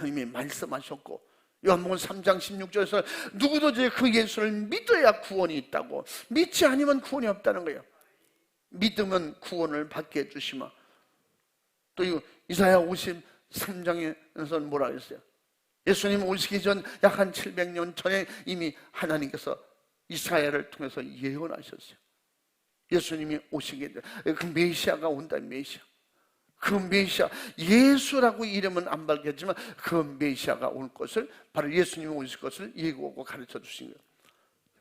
이미 말씀하셨고, 요한복음 3장 16절에서 누구도 이제 그 예수를 믿어야 구원이 있다고, 믿지 않으면 구원이 없다는 거예요. 믿으면 구원을 받게 해주시마. 또 이사야 53장에서 뭐라 했어요? 예수님 오시기 전 약 한 700년 전에 이미 하나님께서 이사야를 통해서 예언하셨어요. 예수님이 오시게 돼. 그 메시아가 온다. 메시아. 그 메시아, 예수라고 이름은 안 밝혔지만 그 메시아가 올 것을, 바로 예수님이 오실 것을 예고하고 가르쳐 주신 거예요.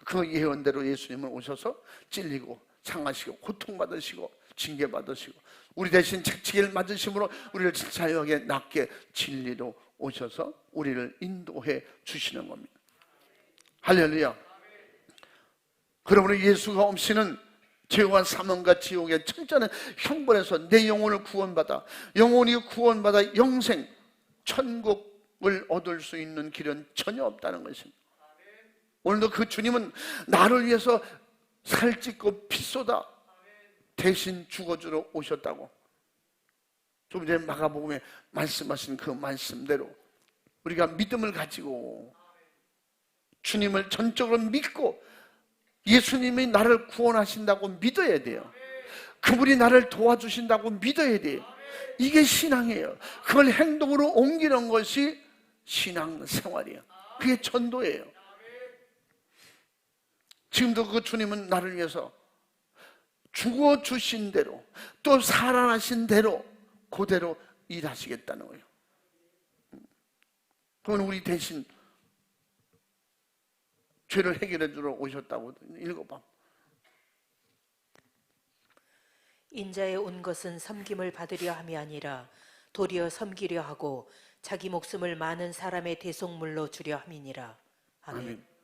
그 예언대로 예수님은 오셔서 찔리고 상하시고 고통받으시고 징계받으시고 우리 대신 채찍을 맞으심으로 우리를 자유하게 낫게 진리로 오셔서 우리를 인도해 주시는 겁니다. 할렐루야. 그러므로 예수가 없이는 죄와 사망과 지옥의 청자는 형벌에서 내 영혼을 구원받아, 영혼이 구원받아 영생, 천국을 얻을 수 있는 길은 전혀 없다는 것입니다. 오늘도 그 주님은 나를 위해서 살찌고 피 쏟아 대신 죽어주러 오셨다고 좀 전에 마가복음에 말씀하신 그 말씀대로 우리가 믿음을 가지고 주님을 전적으로 믿고 예수님이 나를 구원하신다고 믿어야 돼요. 그분이 나를 도와주신다고 믿어야 돼요. 이게 신앙이에요. 그걸 행동으로 옮기는 것이 신앙생활이에요. 그게 전도예요. 지금도 그 주님은 나를 위해서 죽어주신 대로 또 살아나신 대로 그대로 일하시겠다는 거예요. 그건 우리 대신 죄를 해결해 주러 오셨다고 읽어봐. 인자에 온 것은 섬김을 받으려 함이 아니라 도리어 섬기려 하고 자기 목숨을 많은 사람의 대속물로 주려 함이니라. 아멘. 아멘.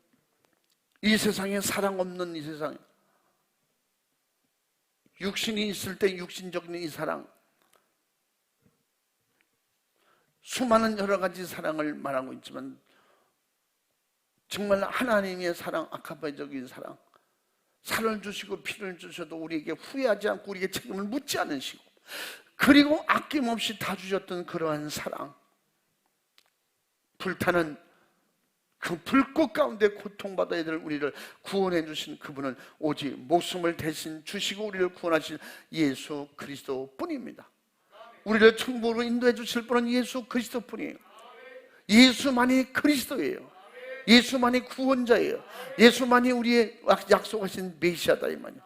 이 세상에 사랑 없는 이 세상, 육신이 있을 때 육신적인 이 사랑, 수많은 여러 가지 사랑을 말하고 있지만 정말 하나님의 사랑, 아카페적인 사랑, 살을 주시고 피를 주셔도 우리에게 후회하지 않고 우리에게 책임을 묻지 않으시고 그리고 아낌없이 다 주셨던 그러한 사랑, 불타는 그 불꽃 가운데 고통받아야 될 우리를 구원해 주신 그분은 오직 목숨을 대신 주시고 우리를 구원하신 예수 그리스도 뿐입니다. 우리를 천국으로 인도해 주실 분은 예수 그리스도 뿐이에요. 예수만이 그리스도예요. 예수만이 구원자예요. 예수만이 우리의 약속하신 메시아다 이 말이에요.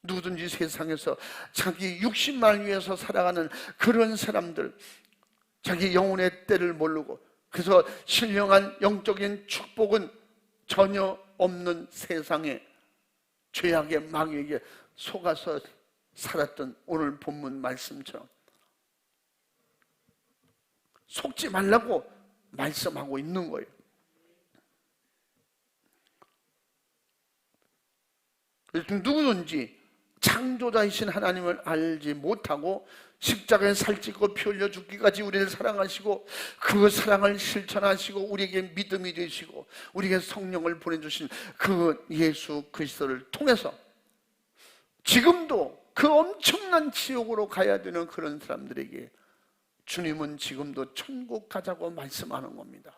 누구든지 세상에서 자기 육신만 위해서 살아가는 그런 사람들, 자기 영혼의 때를 모르고 그래서 신령한 영적인 축복은 전혀 없는 세상에 죄악의 마귀에게 속아서 살았던 오늘 본문 말씀처럼 속지 말라고 말씀하고 있는 거예요. 그래서 누구든지 창조자이신 하나님을 알지 못하고 십자가에 살찌고 피 흘려 죽기까지 우리를 사랑하시고 그 사랑을 실천하시고 우리에게 믿음이 되시고 우리에게 성령을 보내주신 그 예수 그리스도를 통해서 지금도 그 엄청난 지옥으로 가야 되는 그런 사람들에게 주님은 지금도 천국 가자고 말씀하는 겁니다.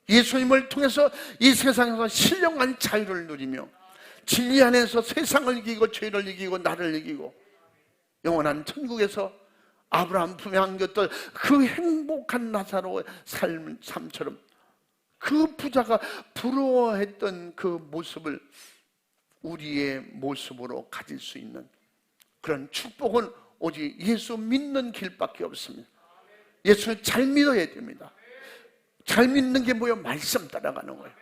예수님을 통해서 이 세상에서 신령한 자유를 누리며 진리 안에서 세상을 이기고 죄를 이기고 나를 이기고 영원한 천국에서 아브라함 품에 안겼던 그 행복한 나사로의 삶처럼 그 부자가 부러워했던 그 모습을 우리의 모습으로 가질 수 있는 그런 축복은 오직 예수 믿는 길밖에 없습니다. 예수를 잘 믿어야 됩니다. 잘 믿는 게 뭐예요? 말씀 따라가는 거예요.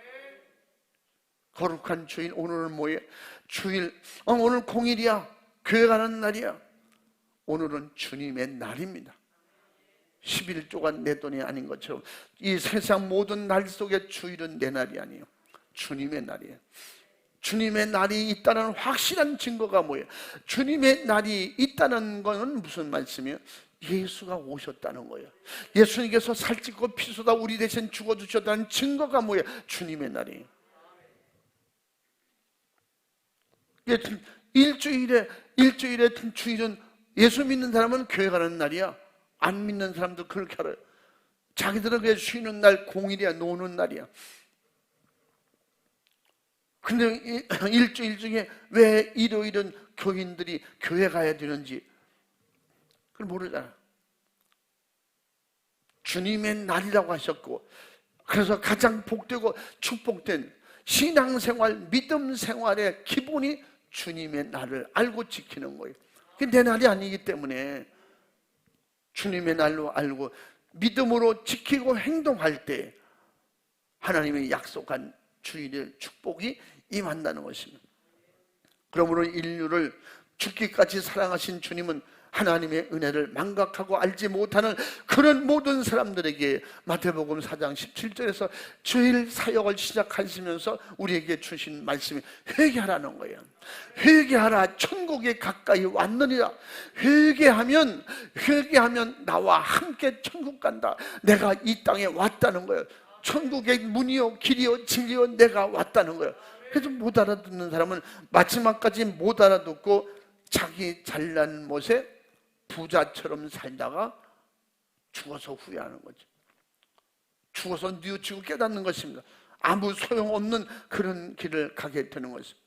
거룩한 주일, 오늘은 뭐예요? 주일, 오늘 공일이야. 교회 가는 날이야. 오늘은 주님의 날입니다. 11조가 내 돈이 아닌 것처럼 이 세상 모든 날 속에 주일은 내 날이 아니에요. 주님의 날이에요. 주님의 날이 있다는 확실한 증거가 뭐예요? 주님의 날이 있다는 것은 무슨 말씀이에요? 예수가 오셨다는 거예요. 예수님께서 살찌고 피 쏟아 우리 대신 죽어주셨다는 증거가 뭐예요? 주님의 날이에요. 일주일에 주일은 예수 믿는 사람은 교회 가는 날이야. 안 믿는 사람도 그렇게 알아요. 자기들은 그냥 쉬는 날, 공일이야, 노는 날이야. 근데 일주일 중에 왜 일요일은 교인들이 교회 가야 되는지 그걸 모르잖아. 주님의 날이라고 하셨고 그래서 가장 복되고 축복된 신앙생활, 믿음 생활의 기본이 주님의 날을 알고 지키는 거예요. 그게 내 날이 아니기 때문에 주님의 날로 알고 믿음으로 지키고 행동할 때 하나님의 약속한 주일의 축복이 임한다는 것입니다. 그러므로 인류를 죽기까지 사랑하신 주님은 하나님의 은혜를 망각하고 알지 못하는 그런 모든 사람들에게 마태복음 4장 17절에서 주일 사역을 시작하시면서 우리에게 주신 말씀이 회개하라는 거예요. 회개하라, 천국에 가까이 왔느니라. 회개하면 나와 함께 천국 간다. 내가 이 땅에 왔다는 거예요. 천국의 문이요 길이요 진리요 내가 왔다는 거예요. 그래서 못 알아듣는 사람은 마지막까지 못 알아듣고 자기 잘난 못에 부자처럼 살다가 죽어서 후회하는 거죠. 죽어서 뉘우치고 깨닫는 것입니다. 아무 소용없는 그런 길을 가게 되는 것입니다.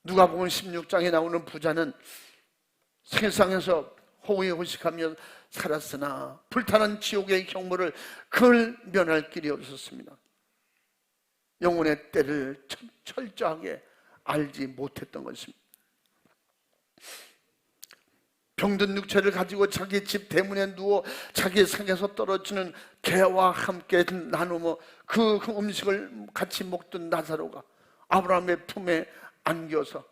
누가복음 16장에 나오는 부자는 세상에서 호의호식하며 살았으나 불타는 지옥의 경무를 그걸 면할 길이 없었습니다. 영혼의 때를 철저하게 알지 못했던 것입니다. 병든 육체를 가지고 자기 집 대문에 누워 자기 상에서 떨어지는 개와 함께 나누며 그 음식을 같이 먹던 나사로가 아브라함의 품에 안겨서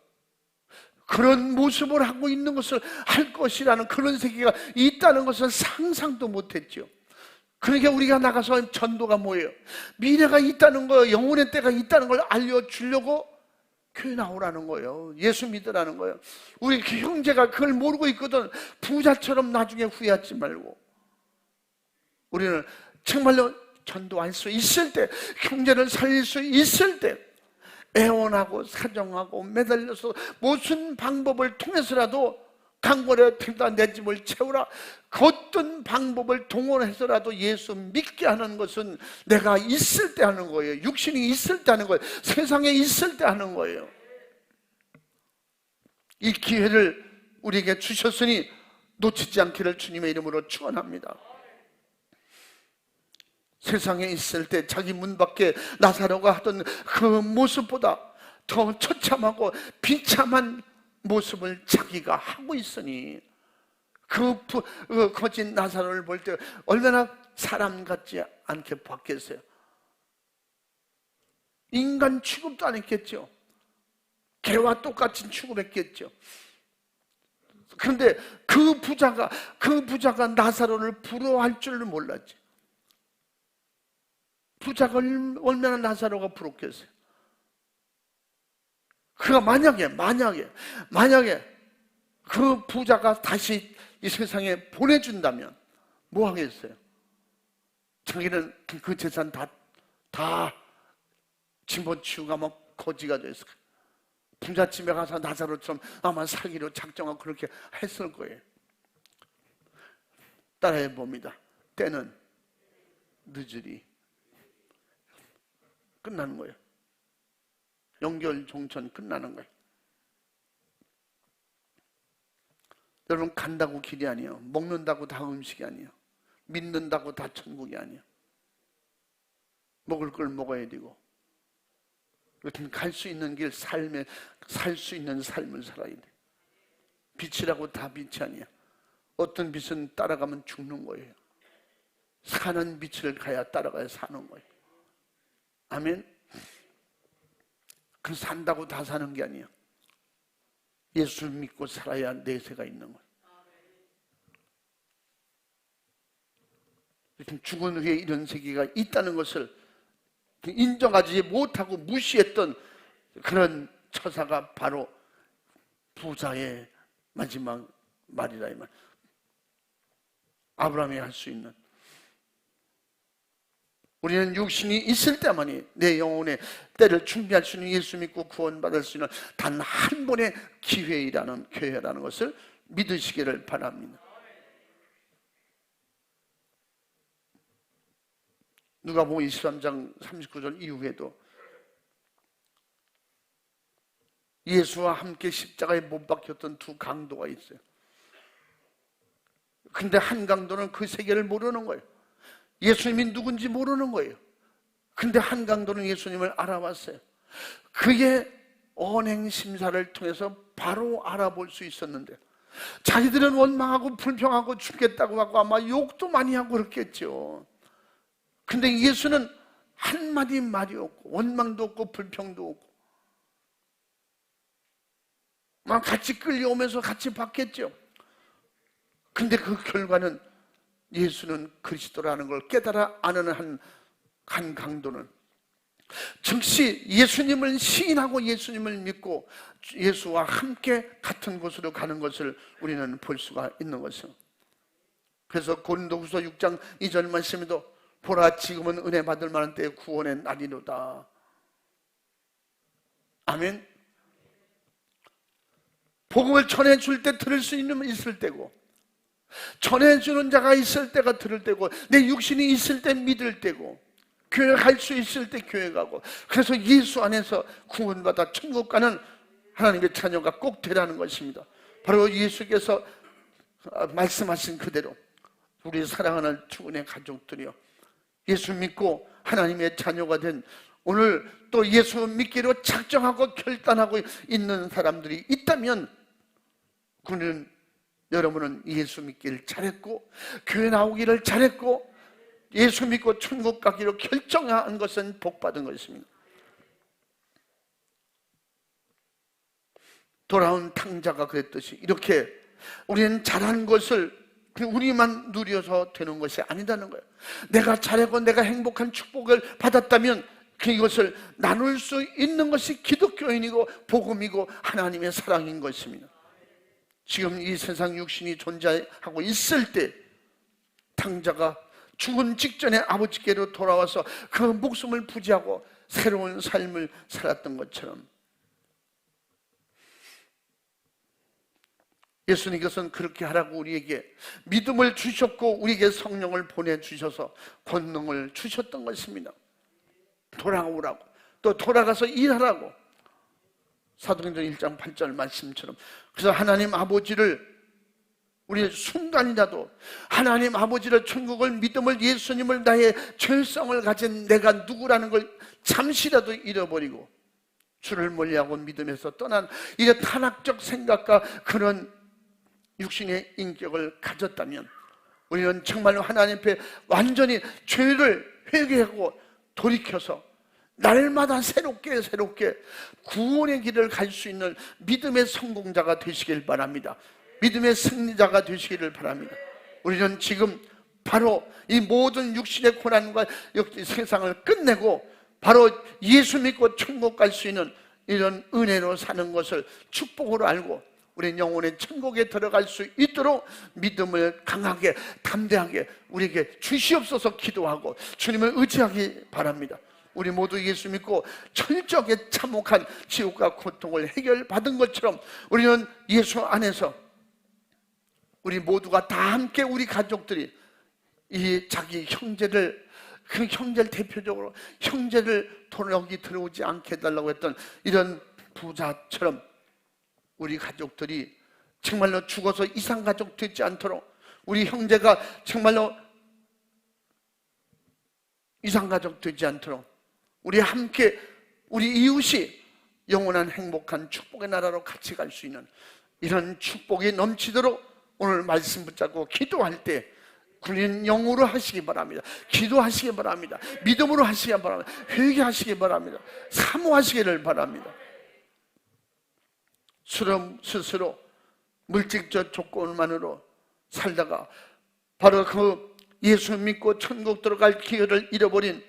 그런 모습을 하고 있는 것을 할 것이라는 그런 세계가 있다는 것을 상상도 못했죠. 그러니까 우리가 나가서 전도가 뭐예요? 미래가 있다는 거, 영혼의 때가 있다는 걸 알려주려고 교회 나오라는 거예요. 예수 믿으라는 거예요. 우리 형제가 그걸 모르고 있거든. 부자처럼 나중에 후회하지 말고, 우리는 정말로 전도할 수 있을 때, 형제를 살릴 수 있을 때 애원하고 사정하고 매달려서 무슨 방법을 통해서라도 강물에 탱다 내 집을 채우라, 어떤 방법을 동원해서라도 예수 믿게 하는 것은 내가 있을 때 하는 거예요. 육신이 있을 때 하는 거예요. 세상에 있을 때 하는 거예요. 이 기회를 우리에게 주셨으니 놓치지 않기를 주님의 이름으로 축원합니다. 세상에 있을 때 자기 문 밖에 나사로가 하던 그 모습보다 더 처참하고 비참한 모습을 자기가 하고 있으니 그 거짓 나사로를 볼 때 얼마나 사람 같지 않게 봤겠어요. 인간 취급도 안 했겠죠. 개와 똑같은 취급했겠죠. 그런데 그 부자가 나사로를 부러워할 줄을 몰랐지. 부자가 얼마나 나사로가 부럽겠어요. 그가 만약에 그 부자가 다시 이 세상에 보내준다면 뭐 하겠어요? 자기는 그 재산 다 집어치우고 아마 거지가 됐을 거예요. 부잣집에 가서 나사로처럼 아마 살기로 작정하고 그렇게 했을 거예요. 따라해 봅니다. 때는 늦으리 끝나는 거예요. 연결 종천 끝나는 거예요. 여러분, 간다고 길이 아니에요. 먹는다고 다 음식이 아니에요. 믿는다고 다 천국이 아니에요. 먹을 걸 먹어야 되고, 여튼 갈 수 있는 길, 삶에 살 수 있는 삶을 살아야 돼. 빛이라고 다 빛이 아니야. 어떤 빛은 따라가면 죽는 거예요. 사는 빛을 가야 따라가야 사는 거예요. 아멘. 그 산다고 다 사는 게 아니야. 예수 믿고 살아야 내세가 있는 거예요. 죽은 후에 이런 세계가 있다는 것을 인정하지 못하고 무시했던 그런 처사가 바로 부자의 마지막 말이라 이 말. 아브라함이 할 수 있는, 우리는 육신이 있을 때만이 내 영혼의 때를 준비할 수 있는, 예수 믿고 구원받을 수 있는 단 한 번의 기회라는 교회라는 것을 믿으시기를 바랍니다. 누가복음 23장 39절 이후에도 예수와 함께 십자가에 못 박혔던 두 강도가 있어요. 근데 한 강도는 그 세계를 모르는 거예요. 예수님이 누군지 모르는 거예요. 근데 한 강도는 예수님을 알아봤어요. 그게 언행심사를 통해서 바로 알아볼 수 있었는데, 자기들은 원망하고 불평하고 죽겠다고 하고 아마 욕도 많이 하고 그렇겠죠. 근데 예수는 한마디 말이 없고 원망도 없고 불평도 없고 막 같이 끌려오면서 같이 봤겠죠. 근데 그 결과는 예수는 그리스도라는 걸 깨달아 아는 한 강도는 즉시 예수님을 시인하고 예수님을 믿고 예수와 함께 같은 곳으로 가는 것을 우리는 볼 수가 있는 것이죠. 그래서 고린도후서 6장 2절 말씀에도 보라, 지금은 은혜 받을 만한 때의 구원의 날이로다. 아멘. 복음을 전해줄 때 들을 수 있을 때고, 전해주는 자가 있을 때가 들을 때고, 내 육신이 있을 때 믿을 때고, 교회 갈 수 있을 때 교회 가고, 그래서 예수 안에서 구원받아 천국 가는 하나님의 자녀가 꼭 되라는 것입니다. 바로 예수께서 말씀하신 그대로 우리 사랑하는 주은의 가족들이요, 예수 믿고 하나님의 자녀가 된, 오늘 또 예수 믿기로 작정하고 결단하고 있는 사람들이 있다면, 그는 여러분은 예수 믿기를 잘했고 교회 나오기를 잘했고 예수 믿고 천국 가기로 결정한 것은 복받은 것입니다. 돌아온 탕자가 그랬듯이, 이렇게 우리는 잘한 것을 우리만 누려서 되는 것이 아니다는 거예요. 내가 잘하고 내가 행복한 축복을 받았다면 그것을 나눌 수 있는 것이 기독교인이고 복음이고 하나님의 사랑인 것입니다. 지금 이 세상 육신이 존재하고 있을 때 탕자가 죽은 직전에 아버지께로 돌아와서 그 목숨을 부지하고 새로운 삶을 살았던 것처럼, 예수님께서는 그렇게 하라고 우리에게 믿음을 주셨고 우리에게 성령을 보내주셔서 권능을 주셨던 것입니다. 돌아오라고, 또 돌아가서 일하라고. 사도행전 1장 8절 말씀처럼, 그래서 하나님 아버지를, 우리 순간이라도 하나님 아버지를, 천국을, 믿음을, 예수님을, 나의 죄성을 가진 내가 누구라는 걸 잠시라도 잃어버리고 주를 멀리하고 믿음에서 떠난 이런 타락적 생각과 그런 육신의 인격을 가졌다면, 우리는 정말로 하나님 앞에 완전히 죄를 회개하고 돌이켜서 날마다 새롭게 구원의 길을 갈 수 있는 믿음의 성공자가 되시길 바랍니다. 믿음의 승리자가 되시기를 바랍니다. 우리는 지금 바로 이 모든 육신의 고난과 세상을 끝내고 바로 예수 믿고 천국 갈 수 있는 이런 은혜로 사는 것을 축복으로 알고 우리 영혼의 천국에 들어갈 수 있도록 믿음을 강하게 담대하게 우리에게 주시옵소서 기도하고 주님을 의지하기 바랍니다. 우리 모두 예수 믿고 철저하게 참혹한 지옥과 고통을 해결받은 것처럼 우리는 예수 안에서 우리 모두가 다 함께, 우리 가족들이 이 자기 형제를, 그 형제를 대표적으로 형제를 여기 들어오지 않게 해달라고 했던 이런 부자처럼 우리 가족들이 정말로 죽어서 이상가족 되지 않도록, 우리 형제가 정말로 이상가족 되지 않도록 우리 함께, 우리 이웃이 영원한 행복한 축복의 나라로 같이 갈 수 있는 이런 축복이 넘치도록 오늘 말씀 붙잡고 기도할 때 군인 영으로 하시기 바랍니다. 기도하시기 바랍니다. 믿음으로 하시기 바랍니다. 회개하시기 바랍니다. 사모하시기를 바랍니다. 스스로 물질적 조건만으로 살다가 바로 그 예수 믿고 천국 들어갈 기회를 잃어버린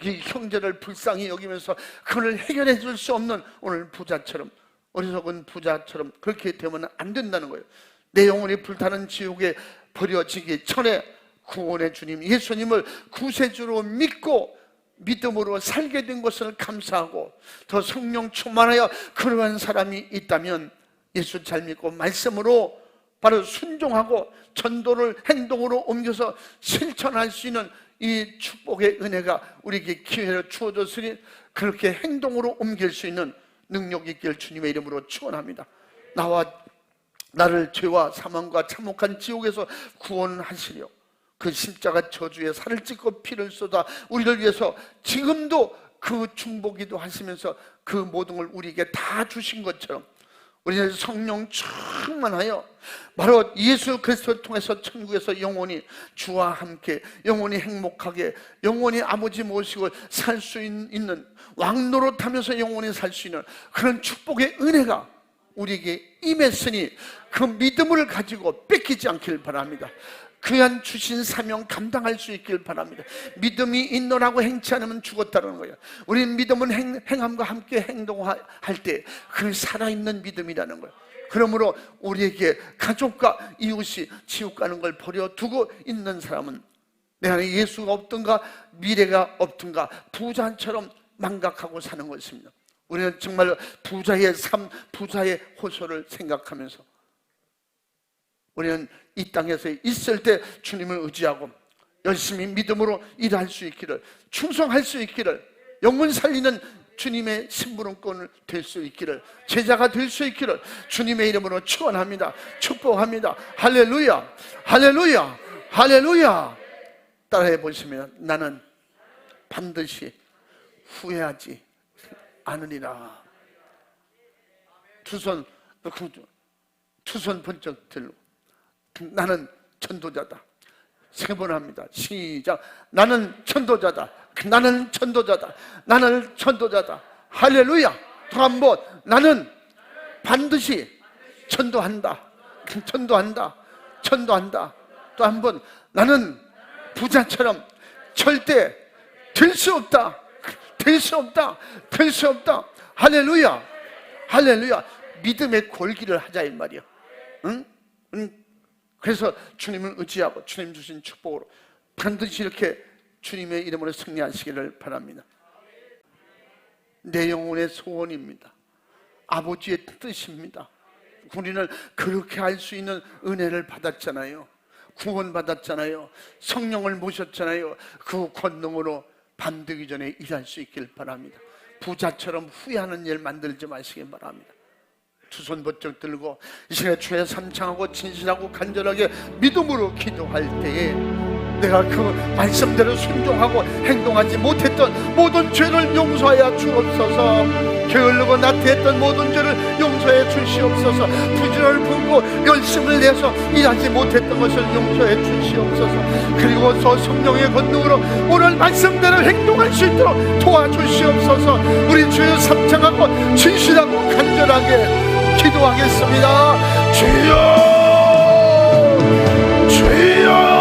이 형제를 불쌍히 여기면서 그걸 해결해 줄 수 없는 오늘 부자처럼, 어리석은 부자처럼 그렇게 되면 안 된다는 거예요. 내 영혼이 불타는 지옥에 버려지기 전에 구원의 주님 예수님을 구세주로 믿고 믿음으로 살게 된 것을 감사하고 더 성령 충만하여 그러한 사람이 있다면 예수 잘 믿고 말씀으로 바로 순종하고 전도를 행동으로 옮겨서 실천할 수 있는 이 축복의 은혜가 우리에게 기회를 주어졌으니 그렇게 행동으로 옮길 수 있는 능력이 있기를 주님의 이름으로 축원합니다. 나를 죄와 사망과 참혹한 지옥에서 구원하시려 그 십자가 저주에 살을 찢고 피를 쏟아 우리를 위해서 지금도 그 중보기도 하시면서 그 모든 걸 우리에게 다 주신 것처럼 우리는 성령 충만하여 바로 예수 그리스도를 통해서 천국에서 영원히 주와 함께 영원히 행복하게 영원히 아버지 모시고 살 수 있는, 왕노릇하면서 영원히 살 수 있는 그런 축복의 은혜가 우리에게 임했으니 그 믿음을 가지고 뺏기지 않길 바랍니다. 그한 주신 사명 감당할 수 있길 바랍니다. 믿음이 있노라고 행치 않으면 죽었다는 거예요. 우리는 믿음은 행함과 함께 행동할 때 그 살아있는 믿음이라는 거예요. 그러므로 우리에게 가족과 이웃이 지옥 가는 걸 버려두고 있는 사람은 내 안에 예수가 없든가 미래가 없든가 부자처럼 망각하고 사는 것입니다. 우리는 정말 부자의 삶, 부자의 호소를 생각하면서 우리는 이 땅에서 있을 때 주님을 의지하고 열심히 믿음으로 일할 수 있기를, 충성할 수 있기를, 영혼 살리는 주님의 심부름꾼을 될 수 있기를, 제자가 될 수 있기를 주님의 이름으로 축원합니다. 축복합니다. 할렐루야, 할렐루야, 할렐루야. 따라해 보시면, 나는 반드시 후회하지 않으리라. 두 손 번쩍 들고, 나는 전도자다. 세 번 합니다. 시작. 나는 전도자다. 나는 전도자다. 나는 전도자다. 할렐루야. 또 한 번, 나는 반드시 전도한다. 전도한다. 전도한다. 또 한 번, 나는 부자처럼 절대 될 수 없다. 될 수 없다. 될 수 없다. 할렐루야. 할렐루야. 믿음의 골기를 하자 이 말이야. 응? 그래서 주님을 의지하고 주님 주신 축복으로 반드시 이렇게 주님의 이름으로 승리하시기를 바랍니다. 내 영혼의 소원입니다. 아버지의 뜻입니다. 우리는 그렇게 할 수 있는 은혜를 받았잖아요. 구원받았잖아요. 성령을 모셨잖아요. 그 권능으로 밤되기 전에 일할 수 있길 바랍니다. 부자처럼 후회하는 일 만들지 마시기 바랍니다. 두 손 번쩍 들고 이 시간에 주의 삼창하고 진실하고 간절하게 믿음으로 기도할 때에 내가 그 말씀대로 순종하고 행동하지 못했던 모든 죄를 용서하여 주옵소서. 게을르고 나태했던 모든 죄를 용서해 주시옵소서. 부지런을 품고 열심을 내서 일하지 못했던 것을 용서해 주시옵소서. 그리고서 성령의 권능으로 오늘 말씀대로 행동할 수 있도록 도와주시옵소서. 우리 주여 삼창하고 진실하고 간절하게 기도하겠습니다. 주여, 주여.